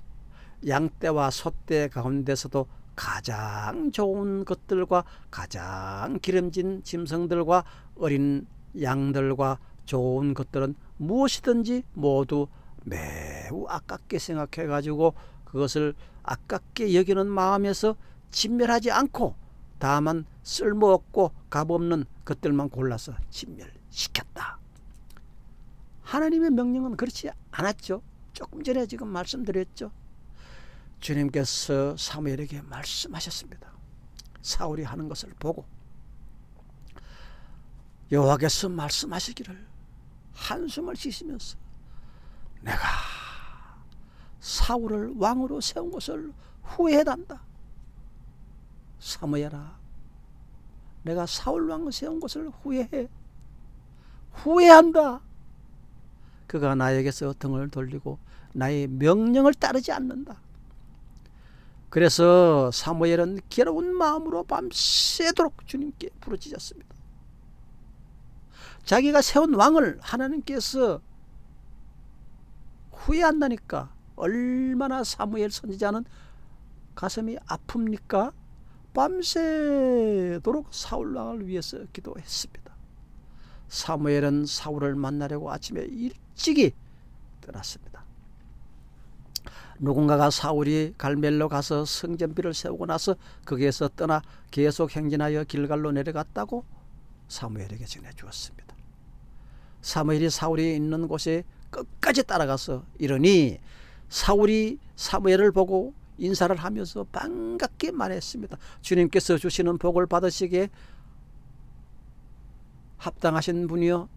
Speaker 1: 양떼와 소떼 가운데서도 가장 좋은 것들과 가장 기름진 짐승들과 어린 양들과 좋은 것들은 무엇이든지 모두 매우 아깝게 생각해 가지고 그것을 아깝게 여기는 마음에서 진멸하지 않고 다만 쓸모없고 값없는 것들만 골라서 진멸시켰다. 하나님의 명령은 그렇지 않았죠. 조금 전에 지금 말씀드렸죠. 주님께서 사무엘에게 말씀하셨습니다. 사울이 하는 것을 보고 여호와께서 말씀하시기를 한숨을 쉬시면서 내가 사울을 왕으로 세운 것을 후회한다. 사무엘아, 내가 사울 왕을 세운 것을 후회한다. 그가 나에게서 등을 돌리고 나의 명령을 따르지 않는다. 그래서 사무엘은 괴로운 마음으로 밤새도록 주님께 부르짖었습니다. 자기가 세운 왕을 하나님께서 후회한다니까 얼마나 사무엘 선지자는 가슴이 아픕니까? 밤새도록 사울 왕을 위해서 기도했습니다. 사무엘은 사울을 만나려고 아침에 일찍이 떠났습니다. 누군가가 사울이 갈멜로 가서 성전비를 세우고 나서 거기에서 떠나 계속 행진하여 길갈로 내려갔다고 사무엘에게 전해주었습니다. 사무엘이 사울이 있는 곳에 끝까지 따라가서 이르니 사울이 사무엘을 보고 인사를 하면서 반갑게 말했습니다. 주님께서 주시는 복을 받으시기에 합당하신 분이여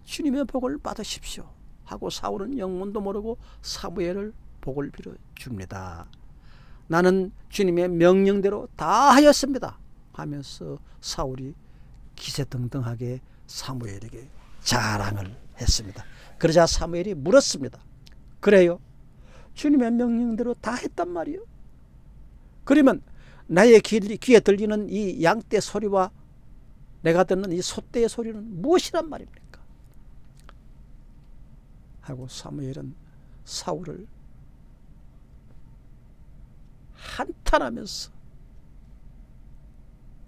Speaker 1: 주님의 복을 받으십시오 하고 사울은 영문도 모르고 사무엘을 복을 빌어줍니다. 나는 주님의 명령대로 다 하였습니다 하면서 사울이 기세등등하게 사무엘에게 자랑을 했습니다. 그러자 사무엘이 물었습니다. 그래요? 주님의 명령대로 다 했단 말이요? 그러면 나의 귀에 들리는 이 양떼 소리와 내가 듣는 이 소떼의 소리는 무엇이란 말입니까? 하고 사무엘은 사울을 한탄하면서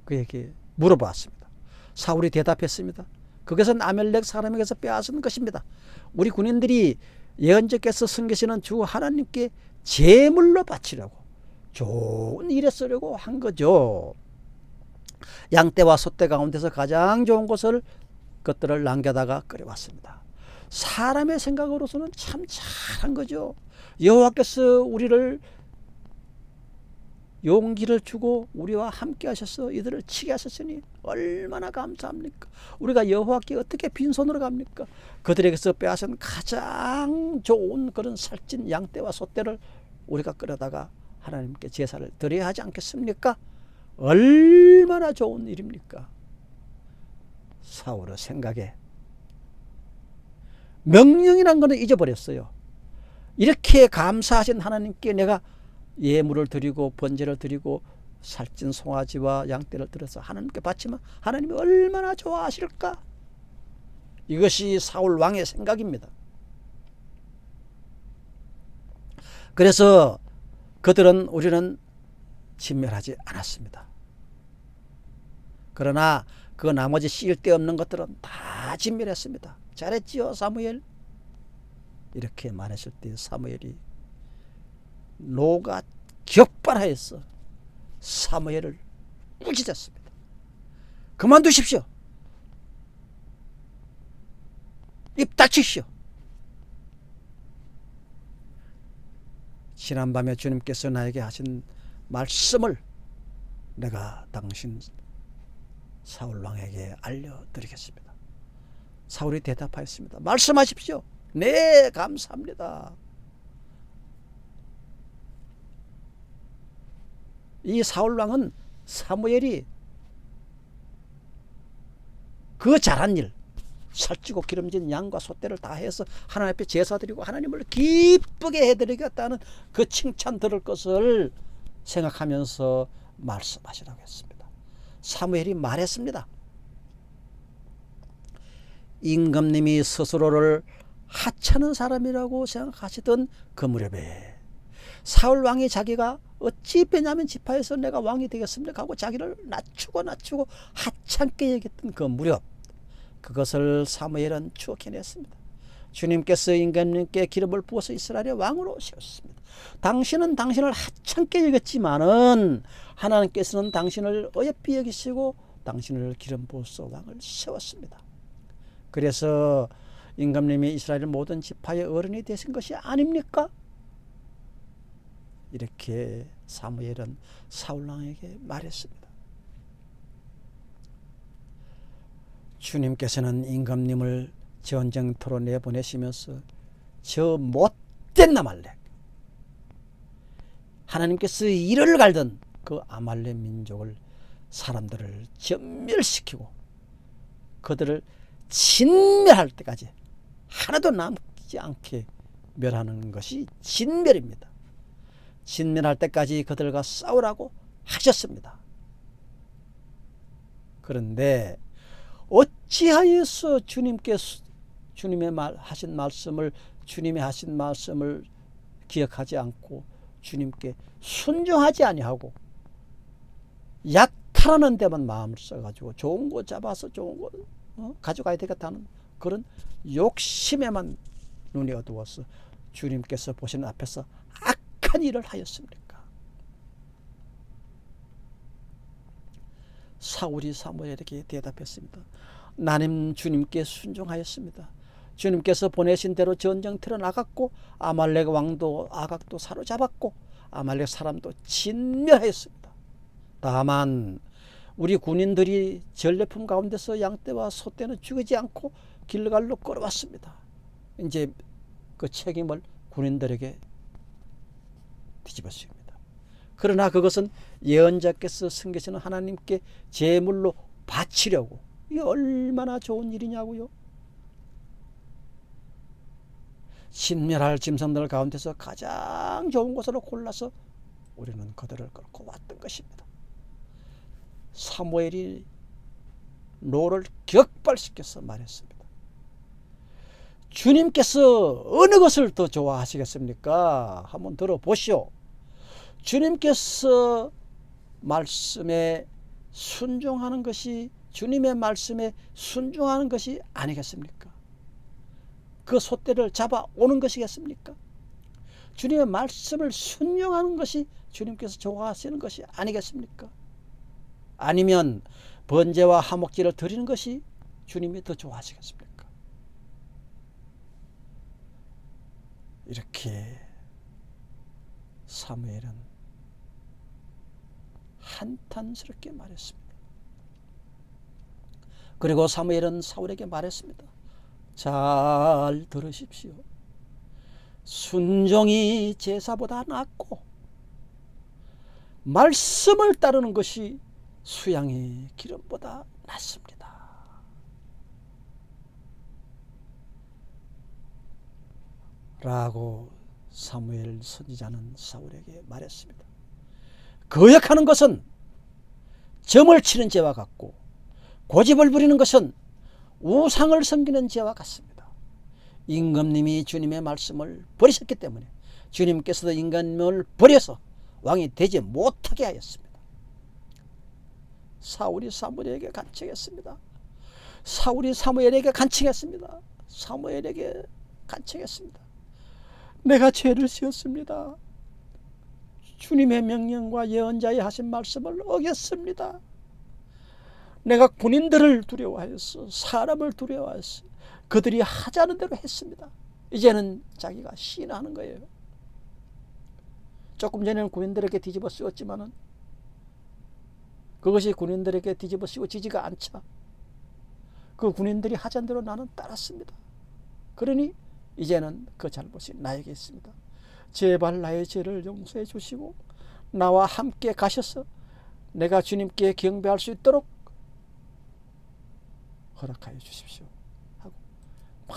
Speaker 1: 그에게 물어봤습니다. 사울이 대답했습니다. 그것은 아멜렉 사람에게서 빼앗은 것입니다. 우리 군인들이 예언자께서 섬기시는 주 하나님께 제물로 바치려고 좋은 일에 쓰려고 한 거죠. 양떼와 소떼 가운데서 가장 좋은 것들을 남겨다가 끓여왔습니다. 사람의 생각으로서는 참 잘한 거죠. 여호와께서 우리를 용기를 주고 우리와 함께 하셔서 이들을 치게 하셨으니 얼마나 감사합니까? 우리가 여호와께 어떻게 빈손으로 갑니까? 그들에게서 빼앗은 가장 좋은 그런 살찐 양떼와 소떼를 우리가 끌어다가 하나님께 제사를 드려야 하지 않겠습니까? 얼마나 좋은 일입니까? 사울의 생각에 명령이란 것은 잊어버렸어요. 이렇게 감사하신 하나님께 내가 예물을 드리고 번제를 드리고 살찐 송아지와 양떼를 들어서 하나님께 바치면 하나님이 얼마나 좋아하실까? 이것이 사울 왕의 생각입니다. 그래서 우리는 진멸하지 않았습니다. 그러나 그 나머지 쓸데없는 것들은 다 진멸했습니다. 잘했지요 사무엘? 이렇게 말했을 때 사무엘이 노가 격발하여서 사무엘을 꾸짖었습니다. 그만두십시오. 입 닥치시오. 지난밤에 주님께서 나에게 하신 말씀을 내가 당신 사울왕에게 알려드리겠습니다. 사울이 대답하였습니다. 말씀하십시오. 네, 감사합니다. 이 사울왕은 사무엘이 그 잘한 일, 살찌고 기름진 양과 소떼를 다 해서 하나님 앞에 제사드리고 하나님을 기쁘게 해드리겠다는 그 칭찬 들을 것을 생각하면서 말씀하시라고 했습니다. 사무엘이 말했습니다. 임금님이 스스로를 하찮은 사람이라고 생각하시던 그 무렵에 사울 왕이 자기가 어찌 베냐민 지파에서 내가 왕이 되겠습니까 하고 자기를 낮추고 하찮게 여겼던 그 무렵, 그것을 사무엘은 추억해냈습니다. 주님께서 임금님께 기름을 부어서 이스라엘의 왕으로 세웠습니다. 당신은 당신을 하찮게 여겼지만은 하나님께서는 당신을 어여삐 여기시고 당신을 기름 부어서 왕을 세웠습니다. 그래서 임금님이 이스라엘 모든 지파의 어른이 되신 것이 아닙니까? 이렇게 사무엘은 사울왕에게 말했습니다. 주님께서는 임금님을 전쟁터로 내보내시면서 저 못된 아말렉, 하나님께서 이를 갈던 그 아말렉 민족을, 사람들을 전멸시키고 그들을 진멸할 때까지 하나도 남지 않게 멸하는 것이 진멸입니다. 진멸할 때까지 그들과 싸우라고 하셨습니다. 그런데 어찌하여서 주님이 하신 말씀을 기억하지 않고 주님께 순종하지 아니하고 약탈하는 데만 마음을 써가지고 좋은 거 잡아서 좋은 거 가져가야 되겠다는 그런 욕심에만 눈이 어두워서 주님께서 보시는 앞에서 악한 일을 하였습니까? 사울이 사무엘에게 대답했습니다. 나는 주님께 순종하였습니다. 주님께서 보내신 대로 전쟁터로 나갔고 아말렉 왕도 아각도 사로잡았고 아말렉 사람도 진멸하였습니다. 다만 우리 군인들이 전리품 가운데서 양떼와 소떼는 죽이지 않고 길갈로 끌어왔습니다. 이제 그 책임을 군인들에게 뒤집었습니다. 그러나 그것은 예언자께서 섬기시는 하나님께 제물로 바치려고, 이게 얼마나 좋은 일이냐고요. 진멸할 짐승들 가운데서 가장 좋은 것으로 골라서 우리는 그들을 끌고 왔던 것입니다. 사무엘이 노를 격발시켜서 말했습니다. 주님께서 어느 것을 더 좋아하시겠습니까? 한번 들어보시오. 주님께서 말씀에 순종하는 것이 주님의 말씀에 순종하는 것이 아니겠습니까? 그 소떼를 잡아오는 것이겠습니까? 주님의 말씀을 순종하는 것이 주님께서 좋아하시는 것이 아니겠습니까? 아니면 번제와 화목제를 드리는 것이 주님이 더 좋아하시겠습니까? 이렇게 사무엘은 한탄스럽게 말했습니다. 그리고 사무엘은 사울에게 말했습니다. 잘 들으십시오. 순종이 제사보다 낫고 말씀을 따르는 것이 수양의 기름보다 낫습니다. 라고 사무엘 선지자는 사울에게 말했습니다. 거역하는 것은 점을 치는 죄와 같고 고집을 부리는 것은 우상을 섬기는 죄와 같습니다. 임금님이 주님의 말씀을 버리셨기 때문에 주님께서도 임금님을 버려서 왕이 되지 못하게 하였습니다. 사울이 사무엘에게 간청했습니다. 사울이 사무엘에게 간청했습니다. 사무엘에게 간청했습니다. 내가 죄를 지었습니다. 주님의 명령과 예언자의 하신 말씀을 어겼습니다. 내가 군인들을 두려워하였어. 사람을 두려워하였어. 그들이 하자는 대로 했습니다. 이제는 자기가 시인하는 거예요. 조금 전에는 군인들에게 뒤집어 씌웠지만은 그것이 군인들에게 뒤집어 씌워지지가 않자 그 군인들이 하자는 대로 나는 따랐습니다. 그러니 이제는 그 잘못이 나에게 있습니다. 제발 나의 죄를 용서해 주시고 나와 함께 가셔서 내가 주님께 경배할 수 있도록 허락하여 주십시오 하고 막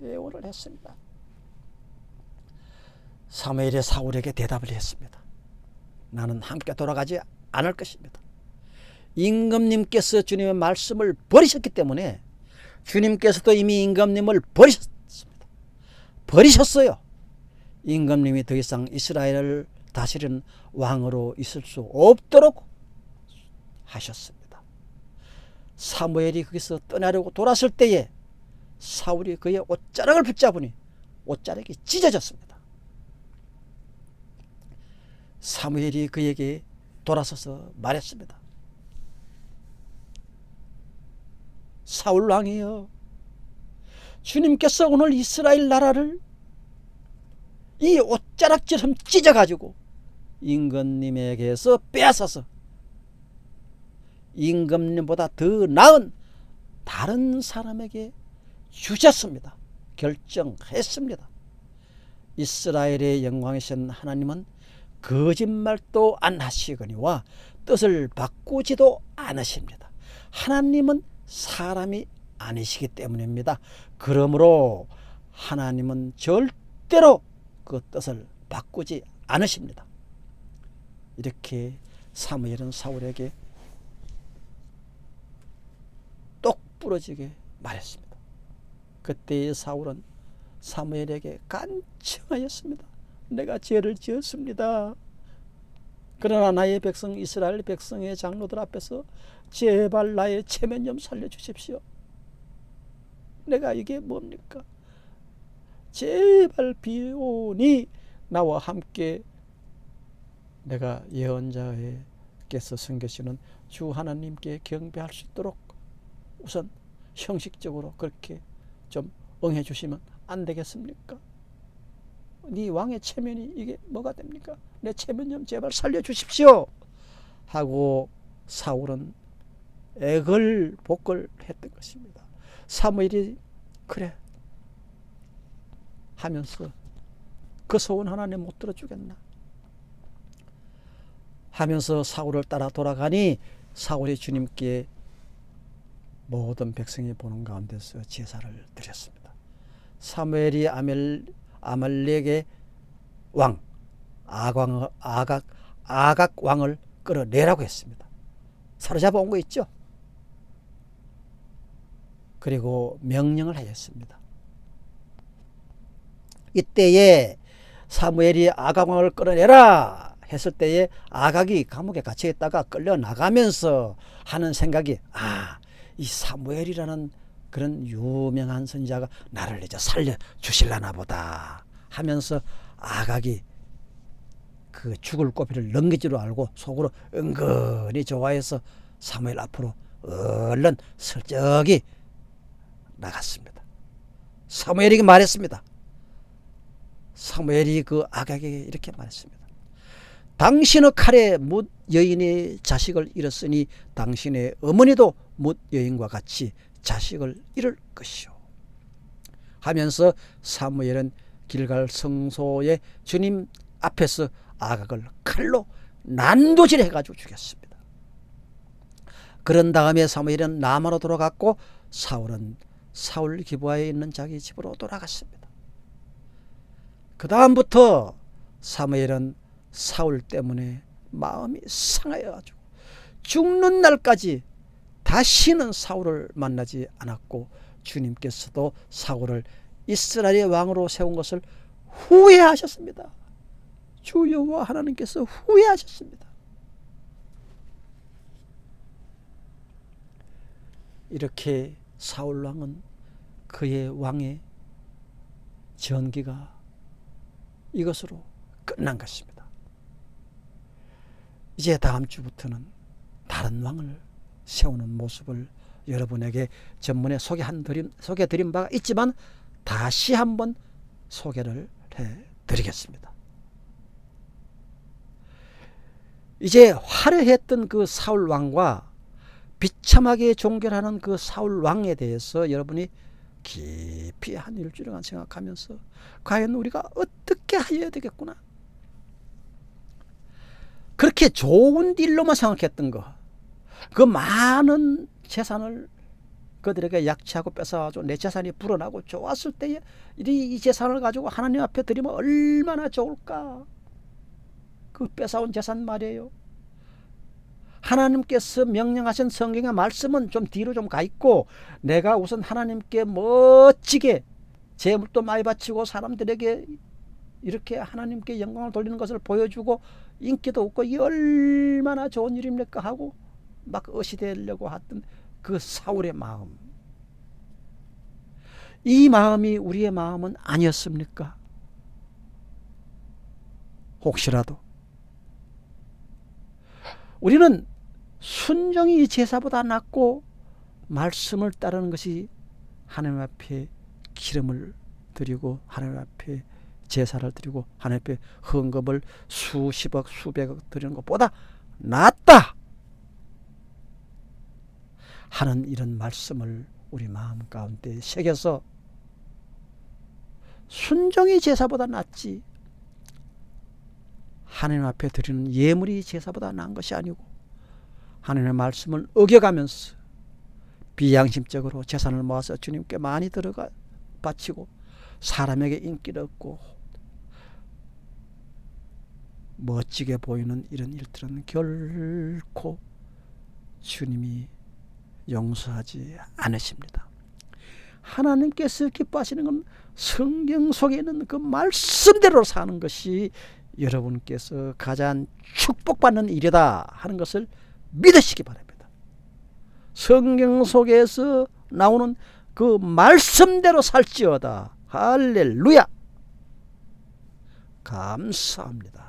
Speaker 1: 애원을 했습니다. 사무엘이 사울에게 대답을 했습니다. 나는 함께 돌아가지 않을 것입니다. 임금님께서 주님의 말씀을 버리셨기 때문에 주님께서도 이미 임금님을 버리셨어요. 임금님이 더 이상 이스라엘을 다스리는 왕으로 있을 수 없도록 하셨습니다. 사무엘이 거기서 떠나려고 돌았을 때에 사울이 그의 옷자락을 붙잡으니 옷자락이 찢어졌습니다. 사무엘이 그에게 돌아서서 말했습니다. 사울 왕이여, 주님께서 오늘 이스라엘 나라를 이 옷자락처럼 찢어가지고 임금님에게서 빼앗아서 임금님보다 더 나은 다른 사람에게 주셨습니다. 결정했습니다. 이스라엘의 영광이신 하나님은 거짓말도 안 하시거니와 뜻을 바꾸지도 않으십니다. 하나님은 사람이 아니시기 때문입니다. 그러므로 하나님은 절대로 그 뜻을 바꾸지 않으십니다. 이렇게 사무엘은 사울에게 똑 부러지게 말했습니다. 그때의 사울은 사무엘에게 간청하였습니다. 내가 죄를 지었습니다. 그러나 나의 백성 이스라엘 백성의 장로들 앞에서 제발 나의 체면 좀 살려주십시오. 내가 이게 뭡니까? 제발 비오니 나와 함께 내가 예언자께서 섬기시는 주 하나님께 경배할 수 있도록 우선 형식적으로 그렇게 좀 응해 주시면 안 되겠습니까? 네 왕의 체면이 이게 뭐가 됩니까? 내 체면 좀 제발 살려주십시오 하고 사울은 애걸복걸 했던 것입니다. 사무엘이 그래 하면서 그 소원 하나 내 못 들어주겠나 하면서 사울을 따라 돌아가니 사울이 주님께 모든 백성이 보는 가운데서 제사를 드렸습니다. 사무엘이 아말렉의 왕 아각 왕을 끌어내라고 했습니다. 사로잡아 온 거 있죠. 그리고 명령을 하였습니다. 이때에 사무엘이 아각 왕을 끌어내라 했을 때에 아각이 감옥에 갇혀 있다가 끌려 나가면서 하는 생각이, 이 사무엘이라는 그런 유명한 선지자가 나를 이제 살려 주실라나 보다 하면서 아각이 그 죽을 고비를 넘길 줄 알고 속으로 은근히 좋아해서 사무엘 앞으로 얼른 슬쩍이 나갔습니다. 사무엘에게 말했습니다. 사무엘이 그 아각에게 이렇게 말했습니다. 당신의 칼에 뭇 여인의 자식을 잃었으니 당신의 어머니도 뭇 여인과 같이 자식을 잃을 것이요 하면서 사무엘은 길갈 성소에 주님 앞에서 아각을 칼로 난도질 해가지고 죽였습니다. 그런 다음에 사무엘은 라마로 돌아갔고 사울은 사울 기브아에 있는 자기 집으로 돌아갔습니다. 그 다음부터 사무엘은 사울 때문에 마음이 상하여가지고 죽는 날까지 다시는 사울을 만나지 않았고 주님께서도 사울을 이스라엘의 왕으로 세운 것을 후회하셨습니다. 주 여호와 하나님께서 후회하셨습니다. 이렇게 사울 왕은 그의 왕의 전기가 이것으로 끝난 것입니다. 이제 다음 주부터는 다른 왕을 세우는 모습을 여러분에게 전문에 소개드린 바가 있지만 다시 한번 소개를 해드리겠습니다. 이제 화려했던 그 사울 왕과 비참하게 종결하는 그 사울 왕에 대해서 여러분이 깊이 한 일주일간 생각하면서 과연 우리가 어떻게 하여야 되겠구나. 그렇게 좋은 일로만 생각했던 거, 그 많은 재산을 그들에게 약취하고 뺏어가지고 내 재산이 불어나고 좋았을 때에 이 재산을 가지고 하나님 앞에 드리면 얼마나 좋을까. 그 뺏어온 재산 말이에요. 하나님께서 명령하신 성경의 말씀은 좀 뒤로 좀 가 있고 내가 우선 하나님께 멋지게 재물도 많이 바치고 사람들에게 이렇게 하나님께 영광을 돌리는 것을 보여주고 인기도 없고 이 얼마나 좋은 일입니까 하고 막 어시되려고 했던 그 사울의 마음, 이 마음이 우리의 마음은 아니었습니까? 혹시라도 우리는 순종이 제사보다 낫고 말씀을 따르는 것이 하나님 앞에 기름을 드리고 하나님 앞에 제사를 드리고 하나님 앞에 헌금을 수십억 수백억 드리는 것보다 낫다 하는 이런 말씀을 우리 마음 가운데 새겨서 순종이 제사보다 낫지 하나님 앞에 드리는 예물이 제사보다 나은 것이 아니고 하나님의 말씀을 어겨가면서 비양심적으로 재산을 모아서 주님께 많이 들어가 바치고 사람에게 인기를 얻고 멋지게 보이는 이런 일들은 결코 주님이 용서하지 않으십니다. 하나님께서 기뻐하시는 건 성경 속에 있는 그 말씀대로 사는 것이 여러분께서 가장 축복받는 일이다 하는 것을 믿으시기 바랍니다. 성경 속에서 나오는 그 말씀대로 살지어다. 할렐루야. 감사합니다.